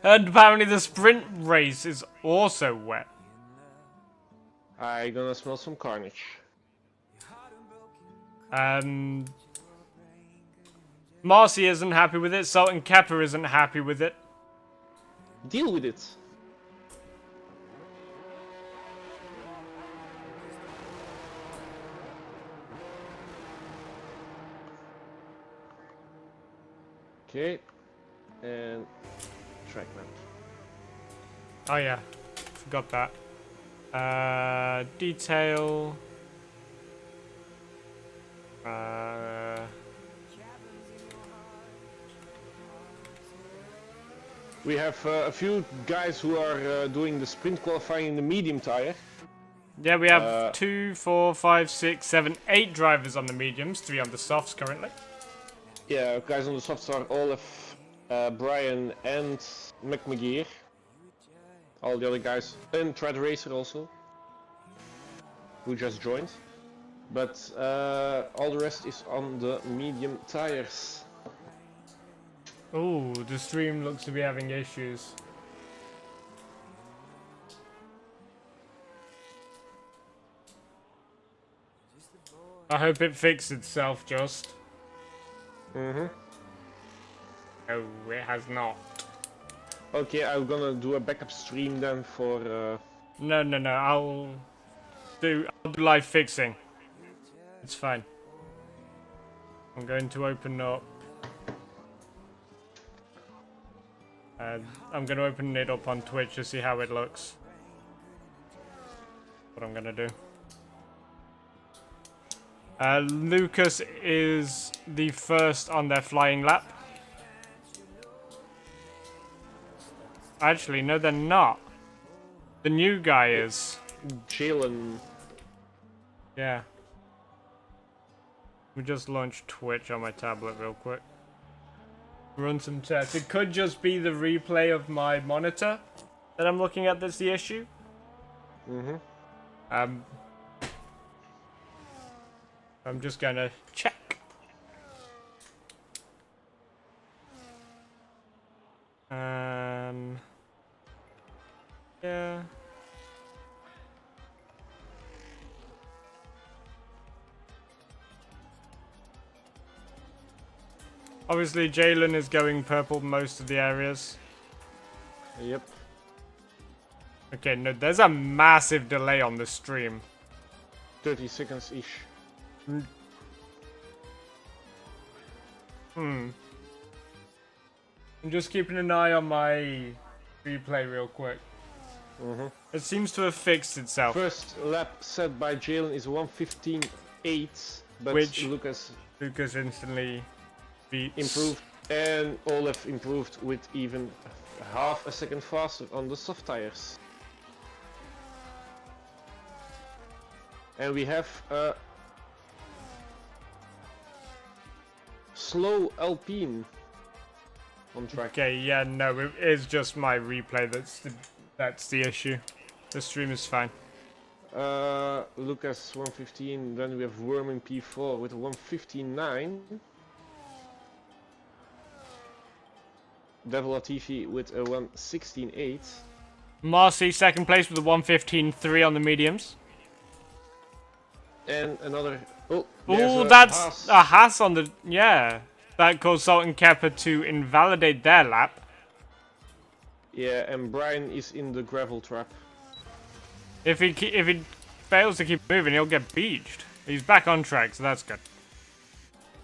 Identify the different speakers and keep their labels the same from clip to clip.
Speaker 1: And apparently the sprint race is also wet.
Speaker 2: I gonna smell some carnage.
Speaker 1: Marcy isn't happy with it. Salt and Kappa isn't happy with it.
Speaker 2: Deal with it. Okay, and track map.
Speaker 1: Oh yeah, forgot that. Detail.
Speaker 2: We have a few guys who are doing the sprint qualifying in the medium tire.
Speaker 1: Yeah, we have 2, 4, 5, 6, 7, 8 drivers on the mediums, 3 on the softs currently.
Speaker 2: Yeah, guys on the softs are Olaf, Brian, and McMcGear. All the other guys, and Tread Racer also, who just joined. But all the rest is on the medium tires.
Speaker 1: Oh, the stream looks to be having issues. I hope it fixed itself just.
Speaker 2: Mm-hmm.
Speaker 1: Oh, it has not.
Speaker 2: Okay, I'm gonna do a backup stream then for...
Speaker 1: No, I'll do live fixing. It's fine. I'm going to open up... I'm going to open it up on Twitch to see how it looks. What I'm going to do. Lucas is the first on their flying lap. Actually, no, they're not. The new guy is.
Speaker 2: Jalen.
Speaker 1: Yeah. We just launched Twitch on my tablet real quick. Run some tests. It could just be the replay of my monitor that I'm looking at that's the issue.
Speaker 2: Mm-hmm.
Speaker 1: I'm just gonna check. Yeah. Obviously, Jalen is going purple most of the areas.
Speaker 2: Yep.
Speaker 1: Okay, no, there's a massive delay on the stream.
Speaker 2: 30 seconds-ish.
Speaker 1: I'm just keeping an eye on my replay real quick.
Speaker 2: Mm-hmm.
Speaker 1: It seems to have fixed itself.
Speaker 2: First lap set by Jalen is 1:15.8, but
Speaker 1: which
Speaker 2: Lucas
Speaker 1: instantly beats.
Speaker 2: Improved, and Olaf improved with even half a second faster on the soft tires. And we have a slow Alpine on track.
Speaker 1: Okay, yeah, no, it is just my replay that's the issue. The stream is fine.
Speaker 2: Lucas 1:15, then we have Worm P4 with 1:15.9. Devil Latifi with a 1:16.8.
Speaker 1: Marcy second place with a 1:15.3 on the mediums.
Speaker 2: And another... Oh,
Speaker 1: that's a Haas on the... Yeah. That caused Salt and Kappa to invalidate their lap.
Speaker 2: Yeah, and Brian is in the gravel trap.
Speaker 1: If he fails to keep moving, he'll get beached. He's back on track, so that's good.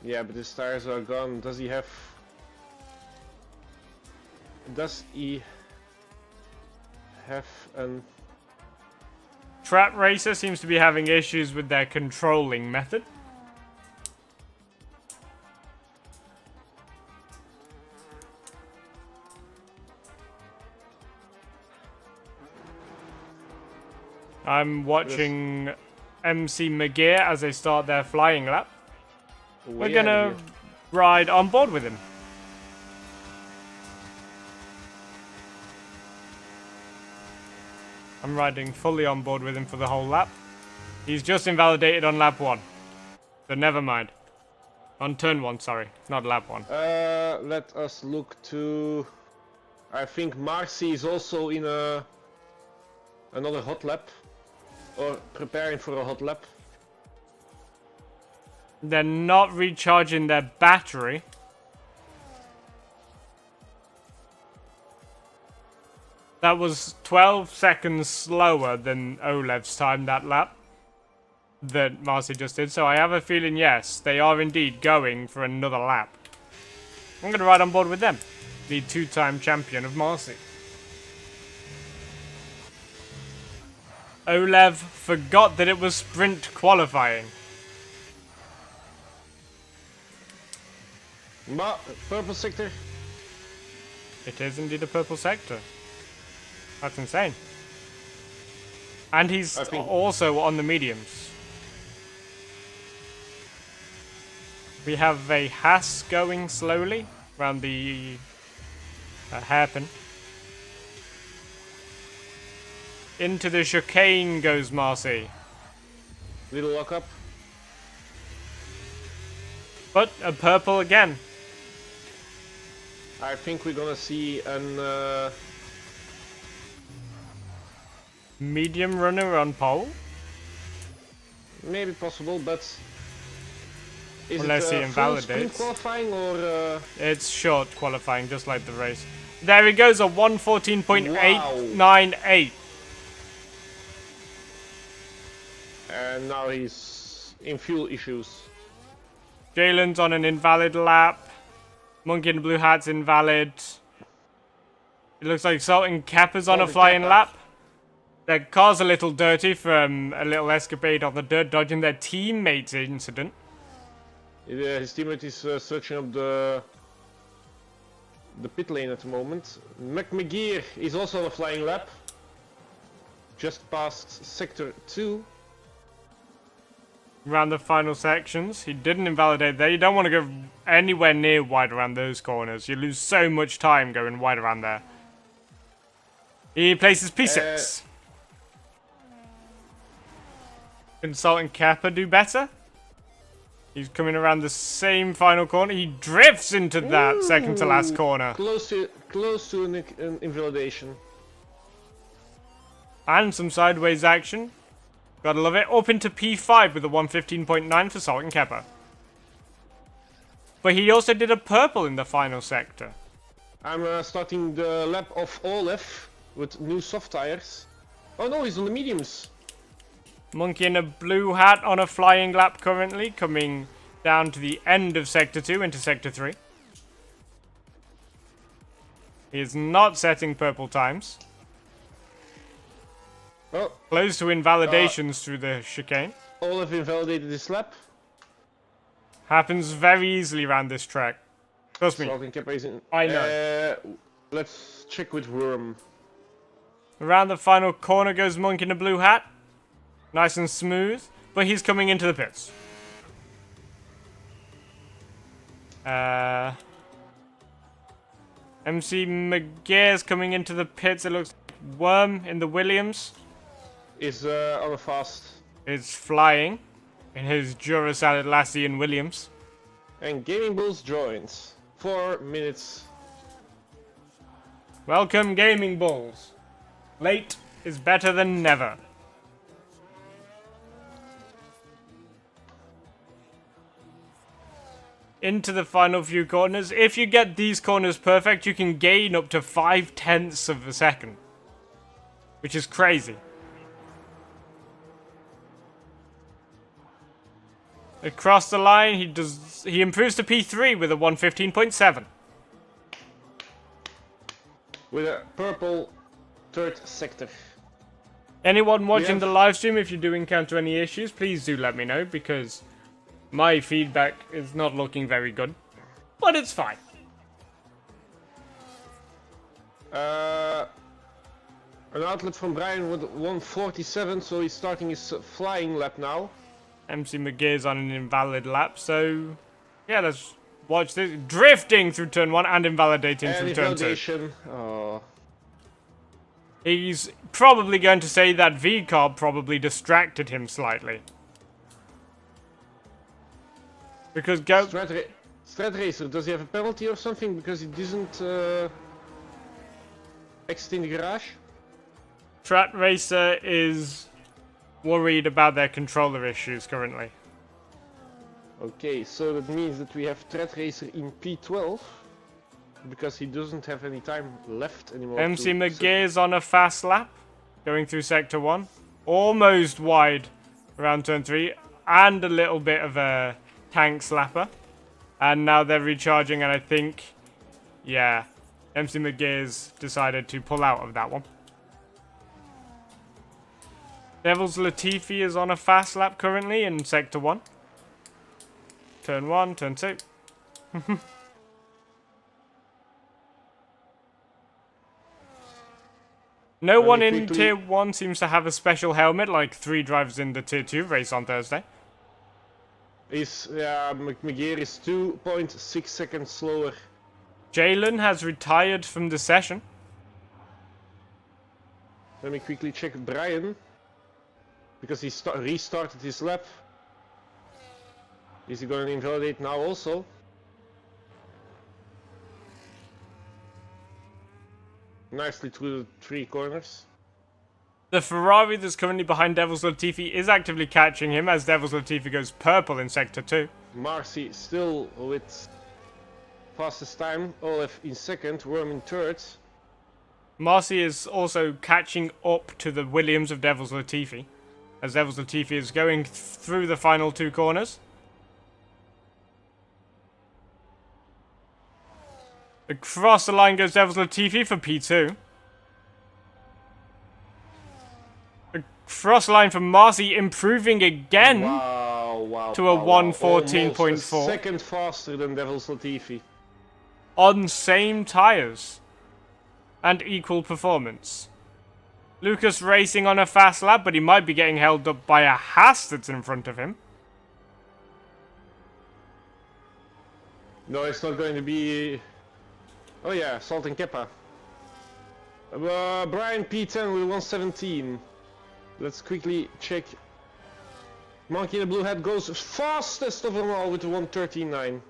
Speaker 2: Yeah, but his tires are gone. Does he have an...
Speaker 1: Trap Racer seems to be having issues with their controlling method. I'm watching MC McGear as they start their flying lap. We're gonna ride on board with him. I'm riding fully on board with him for the whole lap. He's just invalidated on lap 1. So never mind. On turn 1, sorry. Not lap 1.
Speaker 2: Let us look to... I think Marcy is also in another hot lap, or preparing for a hot lap.
Speaker 1: They're not recharging their battery. That was 12 seconds slower than Olev's time that lap that Marcy just did. So I have a feeling, yes, they are indeed going for another lap. I'm going to ride on board with them. The two-time champion of Marcy. Olev forgot that it was sprint qualifying.
Speaker 2: Purple sector.
Speaker 1: It is indeed a purple sector. That's insane. And he's also on the mediums. We have a Haas going slowly around the hairpin. Into the chicane goes Marcy.
Speaker 2: Little lock up.
Speaker 1: But a purple again.
Speaker 2: I think we're gonna see an
Speaker 1: medium runner on pole.
Speaker 2: Maybe possible, but is
Speaker 1: unless he
Speaker 2: full
Speaker 1: invalidates.
Speaker 2: sprint qualifying or
Speaker 1: It's short qualifying, just like the race. There he goes, a 1:14.898.
Speaker 2: And now he's in fuel issues.
Speaker 1: Jalen's on an invalid lap. Monkey in the blue hat's invalid. It looks like Salt and Kappa's on a flying lap. Their car's a little dirty from a little escapade on the dirt, dodging their teammates' incident.
Speaker 2: His teammate is searching up the pit lane at the moment. McMegeer is also on a flying lap. Just past sector 2.
Speaker 1: Around the final sections. He didn't invalidate there. You don't want to go anywhere near wide around those corners. You lose so much time going wide around there. He places P6. Can Salt and Kappa do better? He's coming around the same final corner. He drifts into that second to last corner.
Speaker 2: Close to an invalidation.
Speaker 1: And some sideways action. Gotta love it. Up into P5 with a 1:15.9 for Salt and Kappa. But he also did a purple in the final sector.
Speaker 2: I'm starting the lap of Olef with new soft tires. Oh no, he's on the mediums.
Speaker 1: Monkey in a blue hat on a flying lap currently, coming down to the end of sector 2 into sector 3. He is not setting purple times.
Speaker 2: Oh,
Speaker 1: close to invalidations through the chicane.
Speaker 2: Olaf invalidated this lap.
Speaker 1: Happens very easily around this track. Trust me. I know.
Speaker 2: Let's check with Worm.
Speaker 1: Around the final corner goes Monk in a blue hat. Nice and smooth. But he's coming into the pits. MC McGear's coming into the pits. It looks like Worm in the Williams.
Speaker 2: Is on a fast.
Speaker 1: Is flying in his Duracell Atlassian Williams.
Speaker 2: And Gaming Bulls joins. 4 minutes.
Speaker 1: Welcome, Gaming Bulls. Late is better than never. Into the final few corners. If you get these corners perfect, you can gain up to 0.5 of a second. Which is crazy. Across the line, he improves to P3 with a 1:15.7.
Speaker 2: With a purple third sector.
Speaker 1: Anyone watching the live stream, if you do encounter any issues, please do let me know, because my feedback is not looking very good. But it's fine.
Speaker 2: An outlet from Brian with 1:47, so he's starting his flying lap now.
Speaker 1: MC McGear's on an invalid lap, so yeah, let's watch this. Drifting through turn 1 and invalidating through turn 2.
Speaker 2: Oh.
Speaker 1: He's probably going to say that V-Carb probably distracted him slightly. Because
Speaker 2: Strat Racer, does he have a penalty or something? Because he doesn't exiting the garage.
Speaker 1: Trat Racer is worried about their controller issues currently.
Speaker 2: Okay, so that means that we have Thread Racer in P12 because he doesn't have any time left anymore.
Speaker 1: MC McGee is on a fast lap, going through sector 1, almost wide around turn 3, and a little bit of a tank slapper. And now they're recharging, and I think, yeah, MC McGee has decided to pull out of that one. Devil's Latifi is on a fast lap currently in sector 1. Turn 1, turn 2. No one in Tier 1 seems to have a special helmet like 3 drivers in the Tier 2 race on Thursday.
Speaker 2: McGear is 2.6 seconds slower.
Speaker 1: Jalen has retired from the session.
Speaker 2: Let me quickly check Brian, because he restarted his lap. Is he going to invalidate now also? Nicely through the 3 corners.
Speaker 1: The Ferrari that's currently behind Devil's Latifi is actively catching him as Devil's Latifi goes purple in sector 2.
Speaker 2: Marcy still with fastest time, Olaf in second, Worm in third.
Speaker 1: Marcy is also catching up to the Williams of Devil's Latifi, as Devil's Latifi is going through the final 2 corners. Across the line goes Devil's Latifi for P2. Across the line for Marcy, improving again to a 1:14.4.
Speaker 2: Second faster than Devil's Latifi.
Speaker 1: On same tyres. And equal performance. Lucas racing on a fast lap, but he might be getting held up by a Haas that's in front of him.
Speaker 2: No, it's not going to be... Oh yeah, Salt and Keppa. Brian P10 with 117. Let's quickly check. Monkey in the blue hat goes fastest of them all with 1:13.9.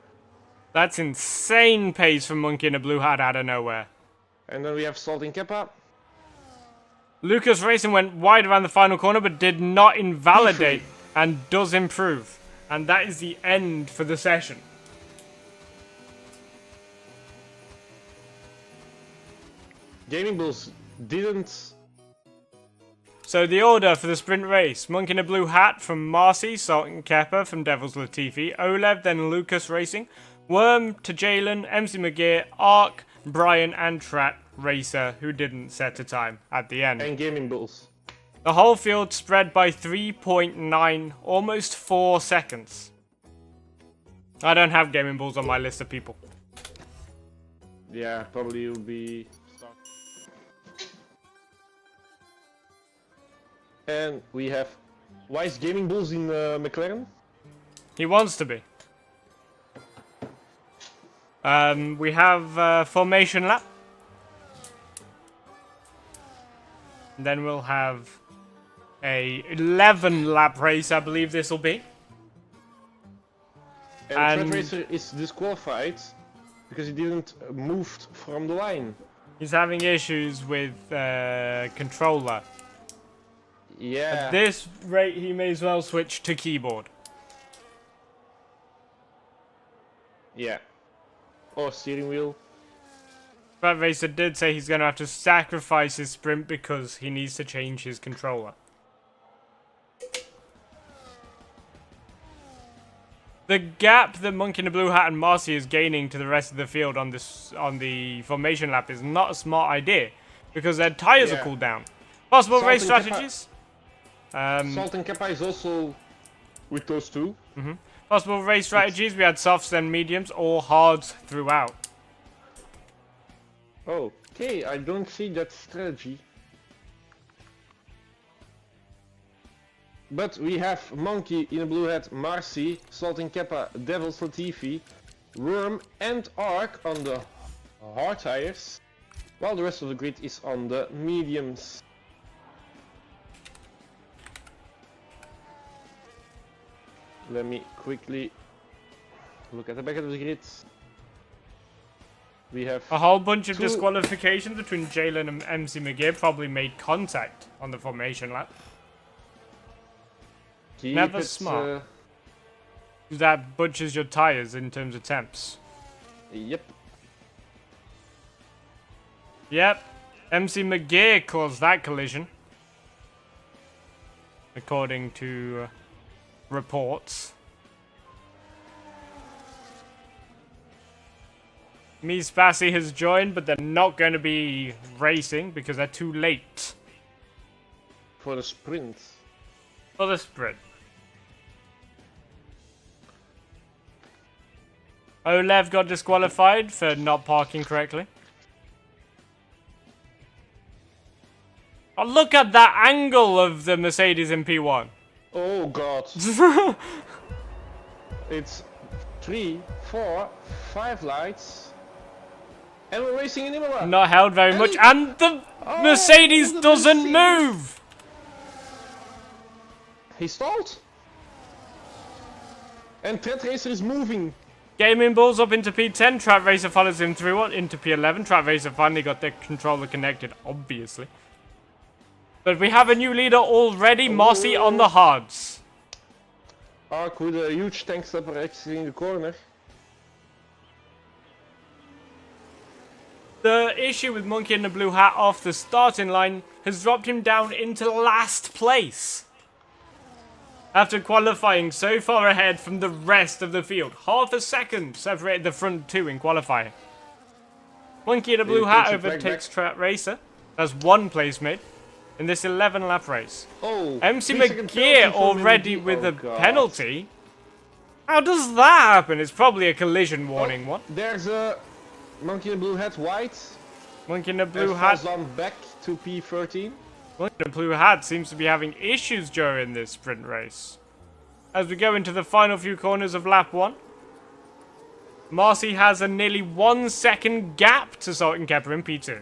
Speaker 1: That's insane pace from Monkey in a blue hat out of nowhere.
Speaker 2: And then we have Salt and Keppa.
Speaker 1: Lucas Racing went wide around the final corner but did not invalidate and does improve. And that is the end for the session.
Speaker 2: Gaming Bulls didn't...
Speaker 1: So the order for the sprint race. Monk in a blue hat from Marcy, Salt and Keppa from Devil's Latifi, Olev, then Lucas Racing, Worm to Jalen, MC McGear, Ark, Brian and Trat Racer, who didn't set a time at the end.
Speaker 2: And Gaming Bulls.
Speaker 1: The whole field spread by 3.9, almost 4 seconds. I don't have Gaming Bulls on my list of people.
Speaker 2: Yeah, probably will be... And we have Wise Gaming Bulls in McLaren.
Speaker 1: He wants to be. We have formation lap. Then we'll have a 11 lap race, I believe this will be.
Speaker 2: And Thread Racer is disqualified because he didn't move from the line.
Speaker 1: He's having issues with controller.
Speaker 2: Yeah.
Speaker 1: At this rate, he may as well switch to keyboard.
Speaker 2: Yeah. Or steering wheel.
Speaker 1: But Racer did say he's going to have to sacrifice his sprint because he needs to change his controller. The gap that Monk in the Blue Hat and Marcy is gaining to the rest of the field on the formation lap is not a smart idea because their tyres are cooled down. Possible race strategies?
Speaker 2: Salt and Keppa is also with those two.
Speaker 1: Possible race strategies, we had softs and mediums or hards throughout.
Speaker 2: Okay, I don't see that strategy. But we have Monkey in a blue hat, Marcy, Salt and Keppa, Devil's Latifi, Worm and Ark on the hard tires, while the rest of the grid is on the mediums. Let me quickly look at the back of the grid. We have
Speaker 1: A whole bunch of
Speaker 2: two-
Speaker 1: disqualifications between Jalen and MC McGee probably made contact on the formation lap.
Speaker 2: keep
Speaker 1: Never
Speaker 2: it,
Speaker 1: smart. That butchers your tires in terms of temps.
Speaker 2: Yep.
Speaker 1: Yep, MC McGee caused that collision. According to reports. Me Spassy has joined, but they're not going to be racing because they're too late
Speaker 2: For the sprint.
Speaker 1: for the sprint. Olev got disqualified for not parking correctly. Oh, look at that angle of the Mercedes in P1.
Speaker 2: Oh god. It's 3, 4, 5 lights. And we're racing in Imola.
Speaker 1: Not held very much, and the Mercedes
Speaker 2: the
Speaker 1: doesn't
Speaker 2: Mercedes.
Speaker 1: move!
Speaker 2: He stalled. And Tread Racer is moving.
Speaker 1: Gaming Bulls up into P10, Trap Racer follows him through on into P11. Trap Racer finally got their controller connected, obviously. But we have a new leader already, Mossy on the hards.
Speaker 2: Ark with a huge tank stepper exiting the corner.
Speaker 1: The issue with Monkey in the Blue Hat off the starting line has dropped him down into last place. After qualifying so far ahead from the rest of the field. Half a second separated the front two in qualifying. Monkey in the Blue Hat overtakes Trap Racer. That's one place made in this 11-lap race.
Speaker 2: Oh,
Speaker 1: MC
Speaker 2: 3-second
Speaker 1: McGee
Speaker 2: penalty for
Speaker 1: already
Speaker 2: McGee.
Speaker 1: with
Speaker 2: Oh,
Speaker 1: a
Speaker 2: God.
Speaker 1: penalty. How does that happen? It's probably a collision warning one.
Speaker 2: There's a Monkey in the Blue Hat white.
Speaker 1: Monkey in the Blue
Speaker 2: And
Speaker 1: Hat.
Speaker 2: falls on back to P13.
Speaker 1: Monkey in the Blue Hat seems to be having issues during this sprint race. As we go into the final few corners of lap 1. Marcy has a nearly 1 second gap to Salt and Kepper in P2.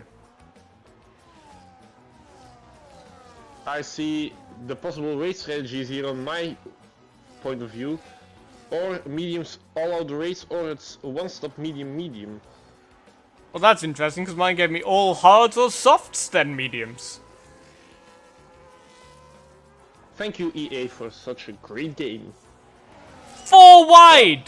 Speaker 2: I see the possible race strategies here on my point of view. Or mediums all out the race, or it's a one-stop medium.
Speaker 1: Well, that's interesting because mine gave me all hards or softs, then mediums.
Speaker 2: Thank you EA for such a great game.
Speaker 1: 4 wide!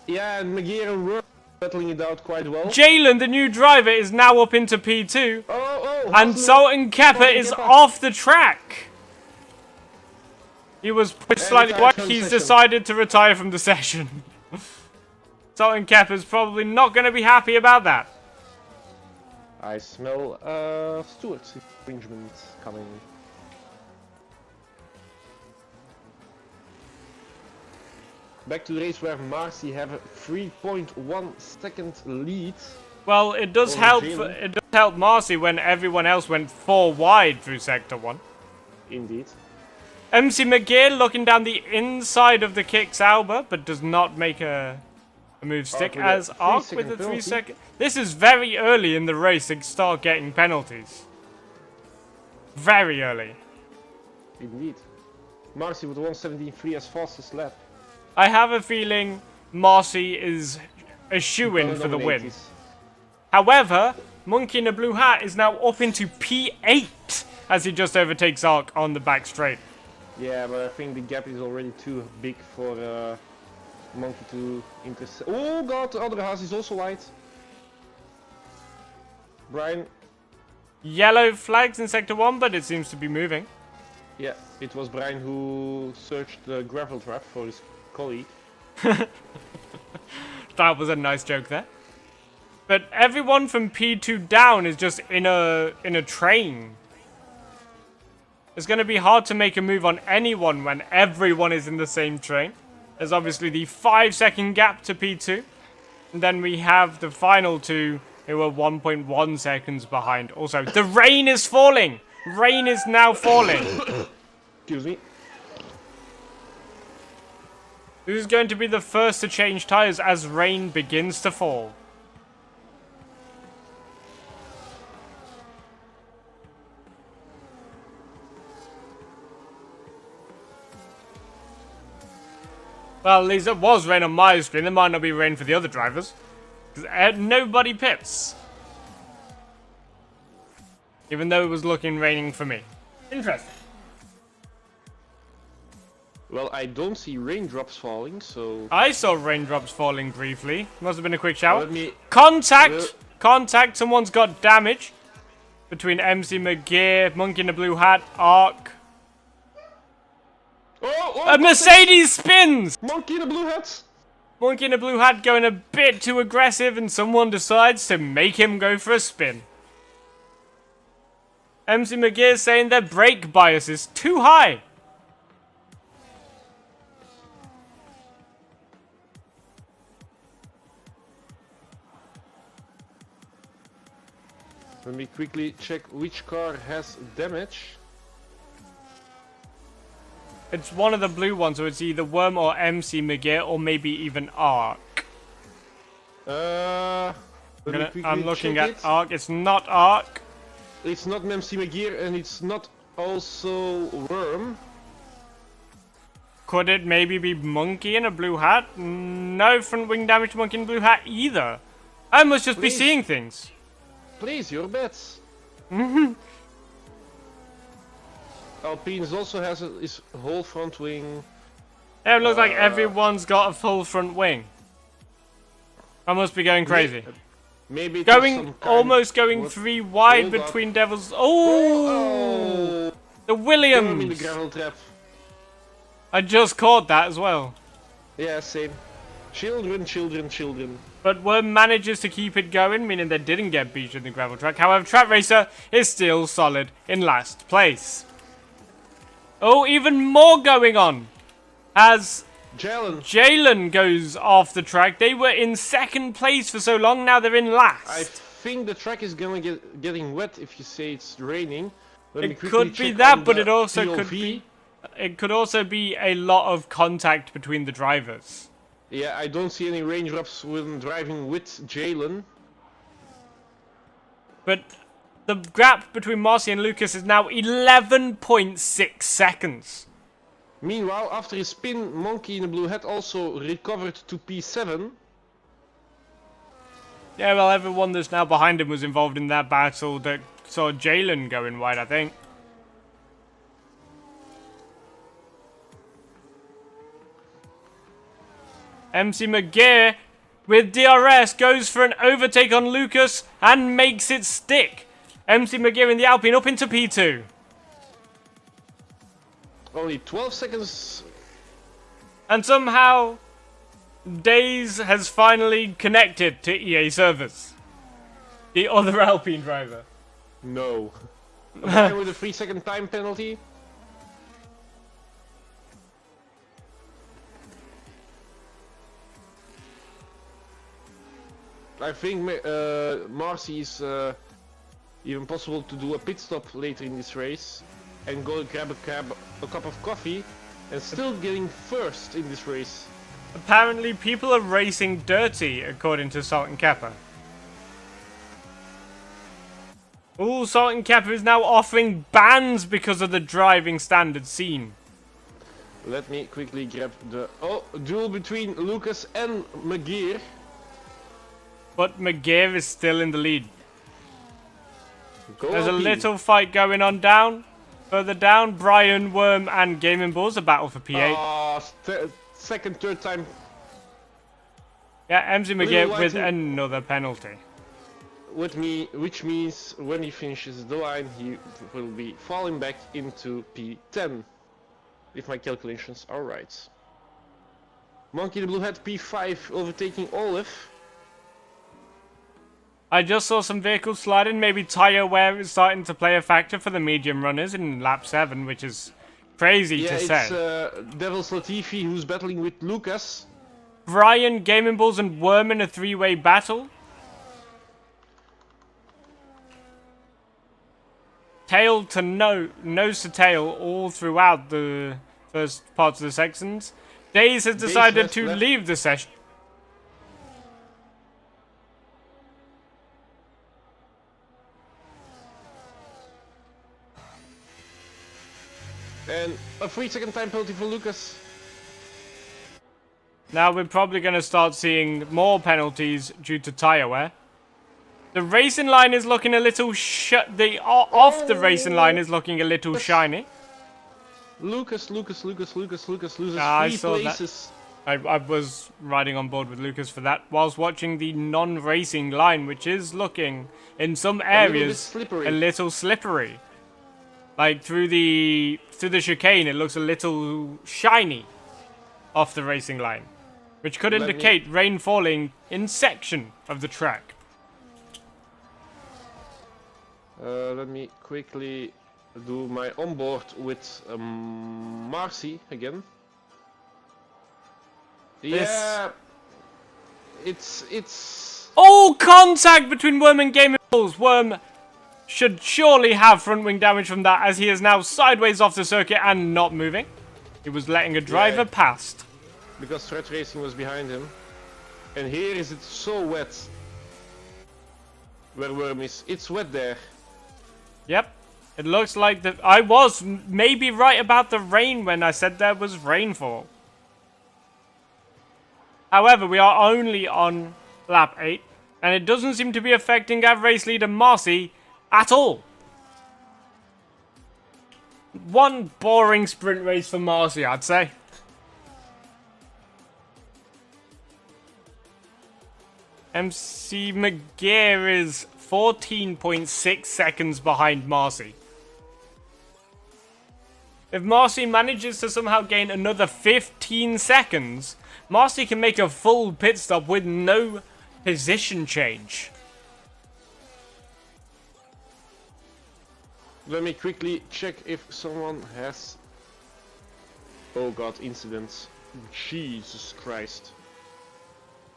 Speaker 2: Yeah, and McGee and Rourke battling it out quite well.
Speaker 1: Jalen, the new driver, is now up into P2.
Speaker 2: Oh,
Speaker 1: And Salt and Kepper is off the track. He was pushed slightly
Speaker 2: retired
Speaker 1: wide.
Speaker 2: from the
Speaker 1: He's
Speaker 2: session.
Speaker 1: decided to retire from the session. Salt and Kepper's probably not going to be happy about that.
Speaker 2: I smell Stewart's infringement coming. Back to the race where Marcy have a 3.1 second lead.
Speaker 1: Well, it does
Speaker 2: Over
Speaker 1: help.
Speaker 2: Jalen.
Speaker 1: It does help Marcy when everyone else went 4 wide through sector 1.
Speaker 2: Indeed.
Speaker 1: MC McGee looking down the inside of the kicks Alba, but does not make a move stick
Speaker 2: with a
Speaker 1: as Ark with
Speaker 2: 3-second
Speaker 1: a 3
Speaker 2: penalty.
Speaker 1: second. This is very early in the race to start getting penalties. Very early.
Speaker 2: Indeed. Marcy with 1:17.3 as fastest lap.
Speaker 1: I have a feeling Marcy is a shoo-in for the win.
Speaker 2: Dominated.
Speaker 1: However, Monkey in a Blue Hat is now up into P8 as he just overtakes Ark on the back straight.
Speaker 2: Yeah, but I think the gap is already too big for Monkey to intercept. Oh god, the other house is also white. Brian,
Speaker 1: Yellow flags in sector 1, but it seems to be moving.
Speaker 2: yeah, it was Brian who searched the gravel trap for his colleague.
Speaker 1: That was a nice joke there. But everyone from P2 down is just in a train. It's going to be hard to make a move on anyone when everyone is in the same train. There's obviously the 5-second gap to P2. And then we have the final two who are 1.1 seconds behind. Also, the rain is falling. Rain is now falling.
Speaker 2: Excuse me.
Speaker 1: Who's going to be the first to change tires as rain begins to fall? Well, at least it was rain on my screen. There might not be rain for the other drivers. because nobody pits. Even though it was looking raining for me. Interesting.
Speaker 2: Well, I don't see raindrops falling, so...
Speaker 1: I saw raindrops falling briefly. Must have been a quick shower.
Speaker 2: Let me...
Speaker 1: Contact! Contact! Someone's got damage. Between MC McGear, Monkey in the Blue Hat, Ark.
Speaker 2: Oh,
Speaker 1: A Mercedes spins!
Speaker 2: Monkey in the Blue Hat!
Speaker 1: Monkey in the Blue Hat going a bit too aggressive and someone decides to make him go for a spin. MC McGear saying their brake bias is too high.
Speaker 2: Let me quickly check which car has damage.
Speaker 1: It's one of the blue ones, so it's either Worm or MC McGear, or maybe even Ark.
Speaker 2: Let me quickly
Speaker 1: I'm looking
Speaker 2: check
Speaker 1: at
Speaker 2: it.
Speaker 1: Ark. It's not Ark.
Speaker 2: It's not MC McGear and it's not also Worm.
Speaker 1: Could it maybe be Monkey in a Blue Hat? No front wing damage to Monkey in a Blue Hat either. I must just be seeing things.
Speaker 2: Please, your bets. Alpines also has his whole front wing.
Speaker 1: Yeah, it looks like everyone's got a full front wing. I must be going crazy.
Speaker 2: Maybe
Speaker 1: Going almost going
Speaker 2: what?
Speaker 1: 3 wide
Speaker 2: Hold up.
Speaker 1: between Devils. Oh, the
Speaker 2: I'm in the
Speaker 1: Williams.
Speaker 2: gravel trap.
Speaker 1: I just caught that as well.
Speaker 2: Yeah, same. Children, children, children.
Speaker 1: But Worm manages to keep it going, meaning they didn't get beat in the gravel track. However, Trap Racer is still solid in last place. Oh, even more going on. As Jalen goes off the track. They were in second place for so long, now they're in last.
Speaker 2: I think the track is gonna getting wet if you say it's raining.
Speaker 1: It could be that, but it also could be... It could also be a lot of contact between the drivers.
Speaker 2: Yeah, I don't see any raindrops when driving with Jalen.
Speaker 1: But the gap between Marcy and Lucas is now 11.6 seconds.
Speaker 2: Meanwhile, after his spin, Monkey in the Blue Hat also recovered to P7.
Speaker 1: Yeah, well, everyone that's now behind him was involved in that battle that saw Jalen going wide, I think. MC McGear with DRS goes for an overtake on Lucas and makes it stick. MC McGear in the Alpine up into P2.
Speaker 2: Only 12 seconds.
Speaker 1: And somehow, Days has finally connected to EA servers. The other Alpine driver.
Speaker 2: No. A guy with a 3-second time penalty. I think Marcy is even possible to do a pit stop later in this race and go grab a cup of coffee and still getting first in this race.
Speaker 1: Apparently people are racing dirty, according to Salt and Kappa. Ooh, Salt and Kappa is now offering bans because of the driving standard scene.
Speaker 2: Let me quickly grab the duel between Lucas and McGear.
Speaker 1: But McGear is still in the lead.
Speaker 2: Go
Speaker 1: There's a
Speaker 2: Alpine.
Speaker 1: little fight going on down. Further down, Brian, Worm and Gaming Balls, a battle for P8.
Speaker 2: Second, third time.
Speaker 1: Yeah, MC McGear
Speaker 2: Little
Speaker 1: with
Speaker 2: White-
Speaker 1: another penalty.
Speaker 2: Which means when he finishes the line, he will be falling back into P10. If my calculations are right. Monkey the Blue Hat P5 overtaking Olaf.
Speaker 1: I just saw some vehicles sliding. Maybe tyre wear is starting to play a factor for the medium runners in lap 7, which is crazy to say.
Speaker 2: It's Devils Latifi who's battling with Lucas.
Speaker 1: Brian, Gaming Balls and Worm in a 3-way battle. Tail to nose to tail all throughout the first parts of the sections. Days has decided
Speaker 2: has
Speaker 1: to
Speaker 2: left.
Speaker 1: leave the session.
Speaker 2: And a 3-second time penalty for Lucas.
Speaker 1: Now we're probably going to start seeing more penalties due to tyre wear. The racing line is looking a little off the racing line is looking a little shiny.
Speaker 2: Lucas loses
Speaker 1: I
Speaker 2: 3
Speaker 1: saw that.
Speaker 2: places.
Speaker 1: I was riding on board with Lucas for that, whilst watching the non-racing line, which is looking, in some areas, a little slippery. Like through the chicane, it looks a little shiny off the racing line, which could indicate rain falling in section of the track.
Speaker 2: Let me quickly do my onboard with Marcy again. Yeah, it's.
Speaker 1: Oh, contact between Worm and Gaming Bulls. Worm should surely have front wing damage from that, as he is now sideways off the circuit and not moving. He was letting a driver past.
Speaker 2: Because Threat Racing was behind him. And here is it so wet. Where Worm is. It's wet there.
Speaker 1: Yep. It looks like that. I was maybe right about the rain when I said there was rainfall. However, we are only on lap 8, and it doesn't seem to be affecting our race leader Marcy at all. One boring sprint race for Marcy, I'd say. MC McGear is 14.6 seconds behind Marcy. If Marcy manages to somehow gain another 15 seconds, Marcy can make a full pit stop with no position change.
Speaker 2: Let me quickly check if someone has... Oh god, incidents. Jesus Christ.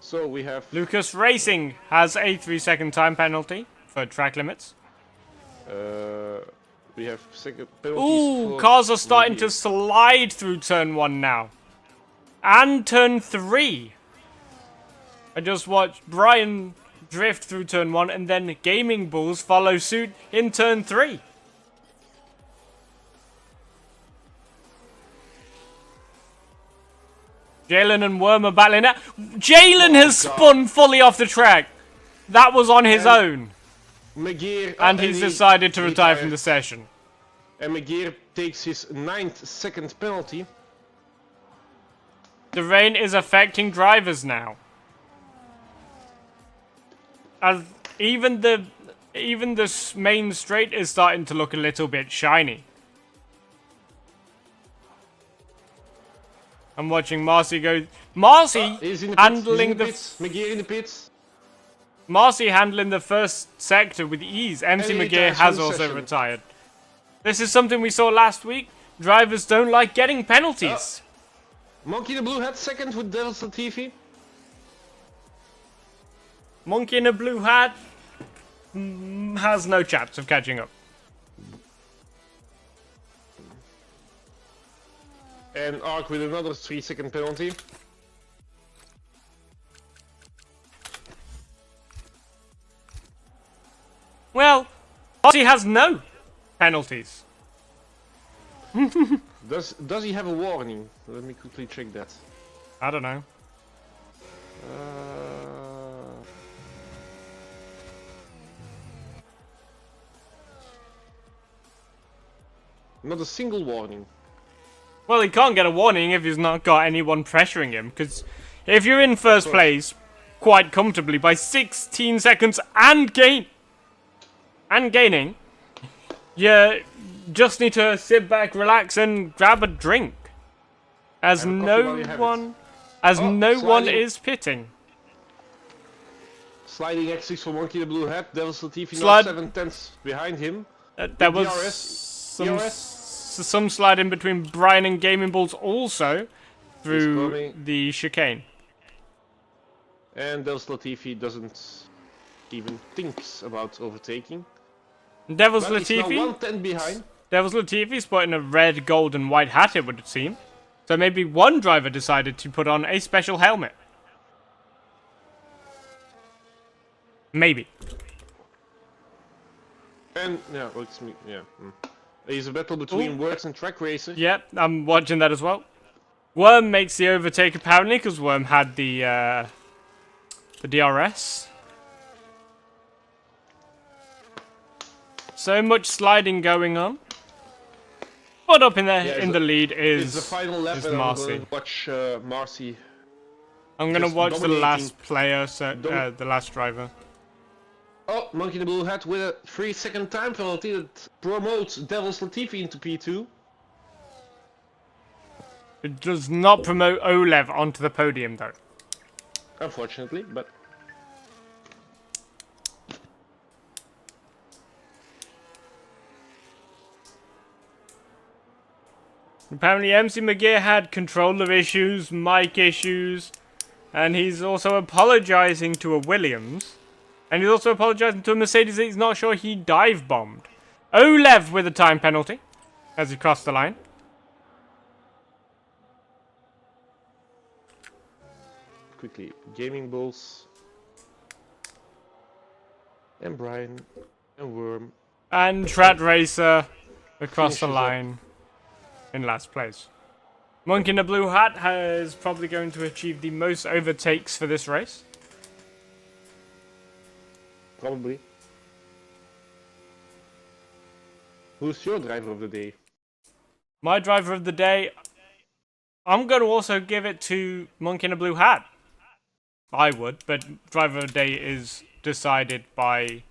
Speaker 2: So we have...
Speaker 1: Lucas Racing has a 3-second time penalty for track limits.
Speaker 2: We have second penalties.
Speaker 1: Ooh, cars are starting to slide through turn 1 now. And turn 3. I just watched Brian drift through turn 1 and then Gaming Bulls follow suit in turn 3. Jalen and Worm are battling out. Jalen has spun fully off the track. That was on his own.
Speaker 2: McGear,
Speaker 1: and he's decided to retire from the session.
Speaker 2: And McGear takes his 9th second penalty.
Speaker 1: The rain is affecting drivers now. As even the main straight is starting to look a little bit shiny. I'm watching Marcy go. Marcy handling the
Speaker 2: McGear in the pits.
Speaker 1: Marcy handling the first sector with ease. MC McGear has also retired. This is something we saw last week. Drivers don't like getting penalties.
Speaker 2: Monkey in the blue hat second with Devil's Latifi.
Speaker 1: Monkey in a blue hat has no chance of catching up.
Speaker 2: And Ark with another 3-second penalty.
Speaker 1: Well, Marcy has no penalties.
Speaker 2: Does he have a warning? Let me quickly check that.
Speaker 1: I don't know.
Speaker 2: Not a single warning.
Speaker 1: Well, he can't get a warning if he's not got anyone pressuring him, because if you're in first place quite comfortably by 16 seconds and gaining, you just need to sit back, relax, and grab a drink. As no one is pitting.
Speaker 2: Sliding X6 for Monkey the Blue Hat. Devil's Latifi now 7/10 behind him.
Speaker 1: There was some slide in between Brian and Gaming Bulls also through the chicane.
Speaker 2: And Devil's Latifi doesn't even think about overtaking.
Speaker 1: Devil's Latifi?
Speaker 2: 110 behind.
Speaker 1: Devil's Latifi sporting a red, gold, and white hat, it would seem. So maybe one driver decided to put on a special helmet. Maybe.
Speaker 2: And yeah, looks me. Yeah. It's a battle between Works and Track Racer.
Speaker 1: Yep, I'm watching that as well. Worm makes the overtake apparently because Worm had the DRS. So much sliding going on. But up in the lead
Speaker 2: it's the
Speaker 1: is
Speaker 2: final lap, and I'm
Speaker 1: Marcy.
Speaker 2: gonna watch Marcy.
Speaker 1: I'm gonna
Speaker 2: just
Speaker 1: watch the
Speaker 2: dominating.
Speaker 1: last player, the last driver.
Speaker 2: Oh, Monkey in the Blue Hat with a 3-second time penalty that promotes Devil's Latifi into P2.
Speaker 1: It does not promote Olev onto the podium though.
Speaker 2: Unfortunately, but
Speaker 1: Apparently MC McGear had controller issues, mic issues, and he's also apologizing to a Williams. And he's also apologizing to a Mercedes that he's not sure he dive bombed. Olev with a time penalty as he crossed the line.
Speaker 2: quickly, Gaming Bulls, and Brian, and Worm.
Speaker 1: And Trat Racer across the
Speaker 2: Finishes
Speaker 1: line in last place. Monk in the Blue Hat is probably going to achieve the most overtakes for this race.
Speaker 2: Probably. Who's your driver of the day?
Speaker 1: My driver of the day, I'm going to also give it to Monk in a Blue Hat. I would, but driver of the day is decided by,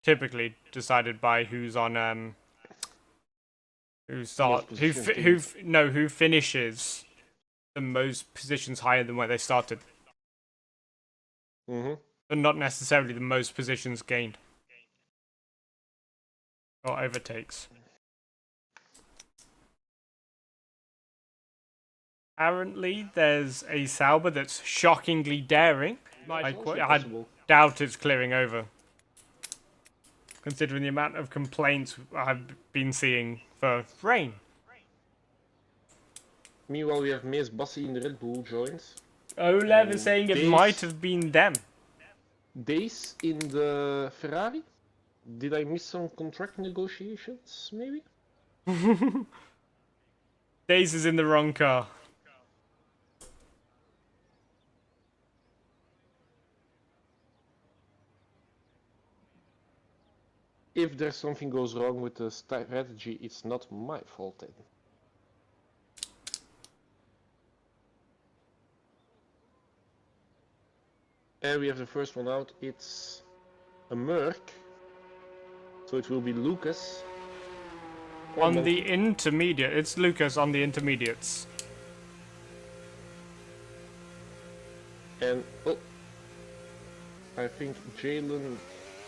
Speaker 1: typically decided by who's on, who finishes the most positions higher than where they started. But not necessarily the most positions gained. Or overtakes. Apparently, there's a Sauber that's shockingly daring. I doubt it's clearing over. Considering the amount of complaints I've been seeing for rain.
Speaker 2: Meanwhile, we have Miss Bassi in the Red Bull joins.
Speaker 1: Olev is saying it might have been them.
Speaker 2: Days in the Ferrari? Did I miss some contract negotiations, maybe?
Speaker 1: Days is in the wrong car.
Speaker 2: If there's something goes wrong with the strategy, it's not my fault then. And we have the first one out. It's a Merc. So it will be Lucas.
Speaker 1: On the intermediate. It's Lucas on the intermediates.
Speaker 2: And, oh, I think Jalen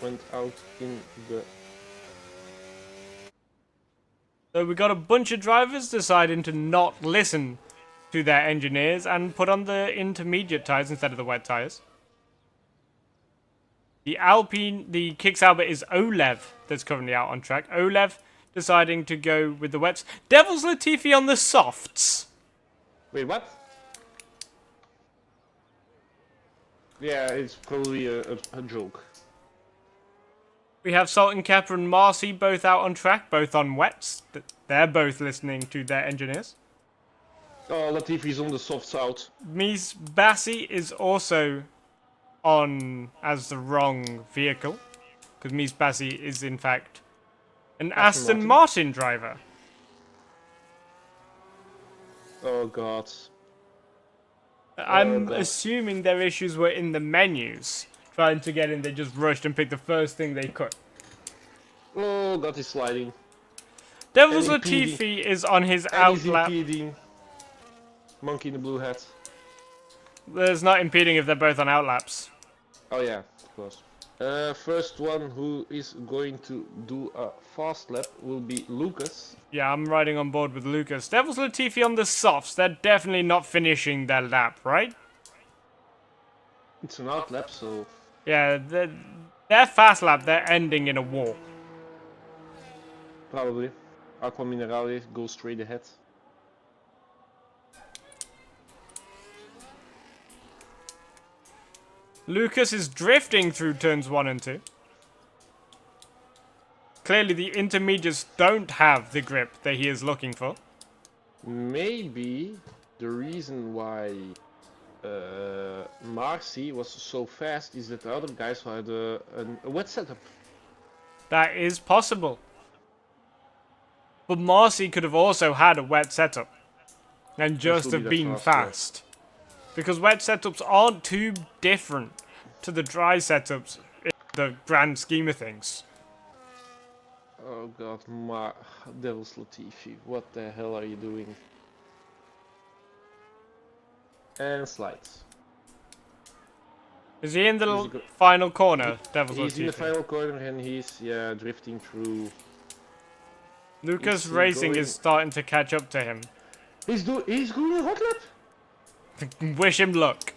Speaker 2: went out in the...
Speaker 1: So we got a bunch of drivers deciding to not listen to their engineers and put on the intermediate tyres instead of the wet tyres. The Alpine, the Kick Sauber is Olev that's currently out on track. Olev deciding to go with the wets. Devil's Latifi on the softs.
Speaker 2: Wait, what? Yeah, it's probably a joke.
Speaker 1: We have Salt and Kappa and Marcy both out on track, both on wets. They're both listening to their engineers.
Speaker 2: Oh, Latifi's on the softs out.
Speaker 1: Mies Bassi is also on as the wrong vehicle. Because Mies Bassi is in fact an Aston Martin driver.
Speaker 2: Oh god.
Speaker 1: I'm assuming their issues were in the menus. Trying to get in, they just rushed and picked the first thing they could.
Speaker 2: Oh, god, he's sliding.
Speaker 1: Devil's Latifi is on his outlap.
Speaker 2: Monkey in the Blue Hat.
Speaker 1: There's not impeding if they're both on outlaps.
Speaker 2: Oh yeah, of course. First one who is going to do a fast lap will be Lucas.
Speaker 1: Yeah, I'm riding on board with Lucas. Devil's Latifi on the softs. They're definitely not finishing their lap, right?
Speaker 2: It's an out lap, so...
Speaker 1: Yeah, their fast lap, they're ending in a wall.
Speaker 2: Probably. Aqua Minerale goes straight ahead. Lucas
Speaker 1: is drifting through turns 1 and 2. clearly the intermediates don't have the grip that he is looking for.
Speaker 2: Maybe the reason why Marcy was so fast is that the other guys had a wet setup.
Speaker 1: That is possible. But Marcy could have also had a wet setup and just have been fast. Because wet setups aren't too different to the dry setups in the grand scheme of things.
Speaker 2: Oh god, Devil's Latifi, what the hell are you doing? And slides.
Speaker 1: Is he in the final corner, Devil's Latifi?
Speaker 2: He's in the final corner and he's, drifting through.
Speaker 1: Lucas Racing is starting to catch up to him.
Speaker 2: He's doing a hot lap!
Speaker 1: Wish him luck.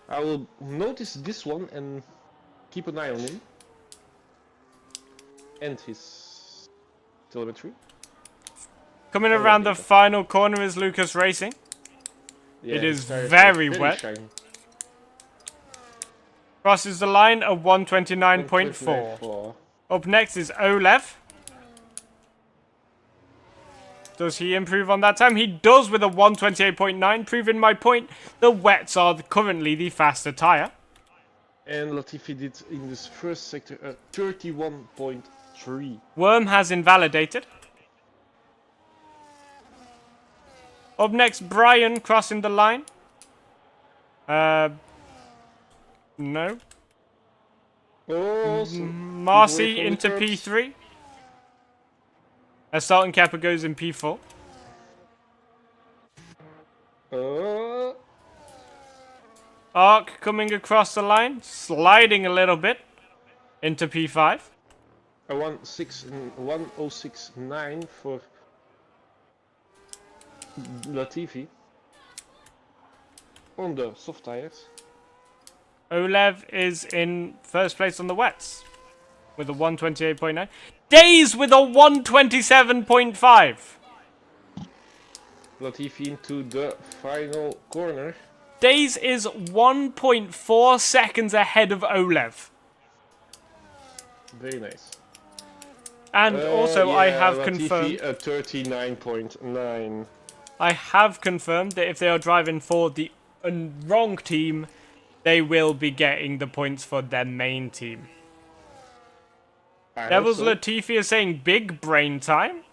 Speaker 2: I will notice this one and keep an eye on him. And his telemetry.
Speaker 1: Coming around the final corner is Lucas Racing.
Speaker 2: Yeah,
Speaker 1: it is very wet.
Speaker 2: Shiny.
Speaker 1: Crosses the line at 129.4. Up next is Olev. Does he improve on that time? He does with a 128.9, proving my point. The wets are currently the faster tyre.
Speaker 2: And Latifi did in this first sector a 31.3.
Speaker 1: Worm has invalidated. Up next, Brian crossing the line. No.
Speaker 2: Oh,
Speaker 1: Marcy into P3. Assault and Kappa goes in P4. Arc coming across the line, sliding a little bit into P5.
Speaker 2: A 106.9 for Latifi on the soft tires.
Speaker 1: Olev is in first place on the wets with a 128.9. Days with a 127.5.
Speaker 2: Latifi into the final corner.
Speaker 1: Days is 1.4 seconds ahead of Olev.
Speaker 2: Very nice.
Speaker 1: And also, I have
Speaker 2: Latifi
Speaker 1: confirmed
Speaker 2: a 39.9.
Speaker 1: I have confirmed that if they are driving for the wrong team, they will be getting the points for their main team. Devils Latifi is saying big brain time.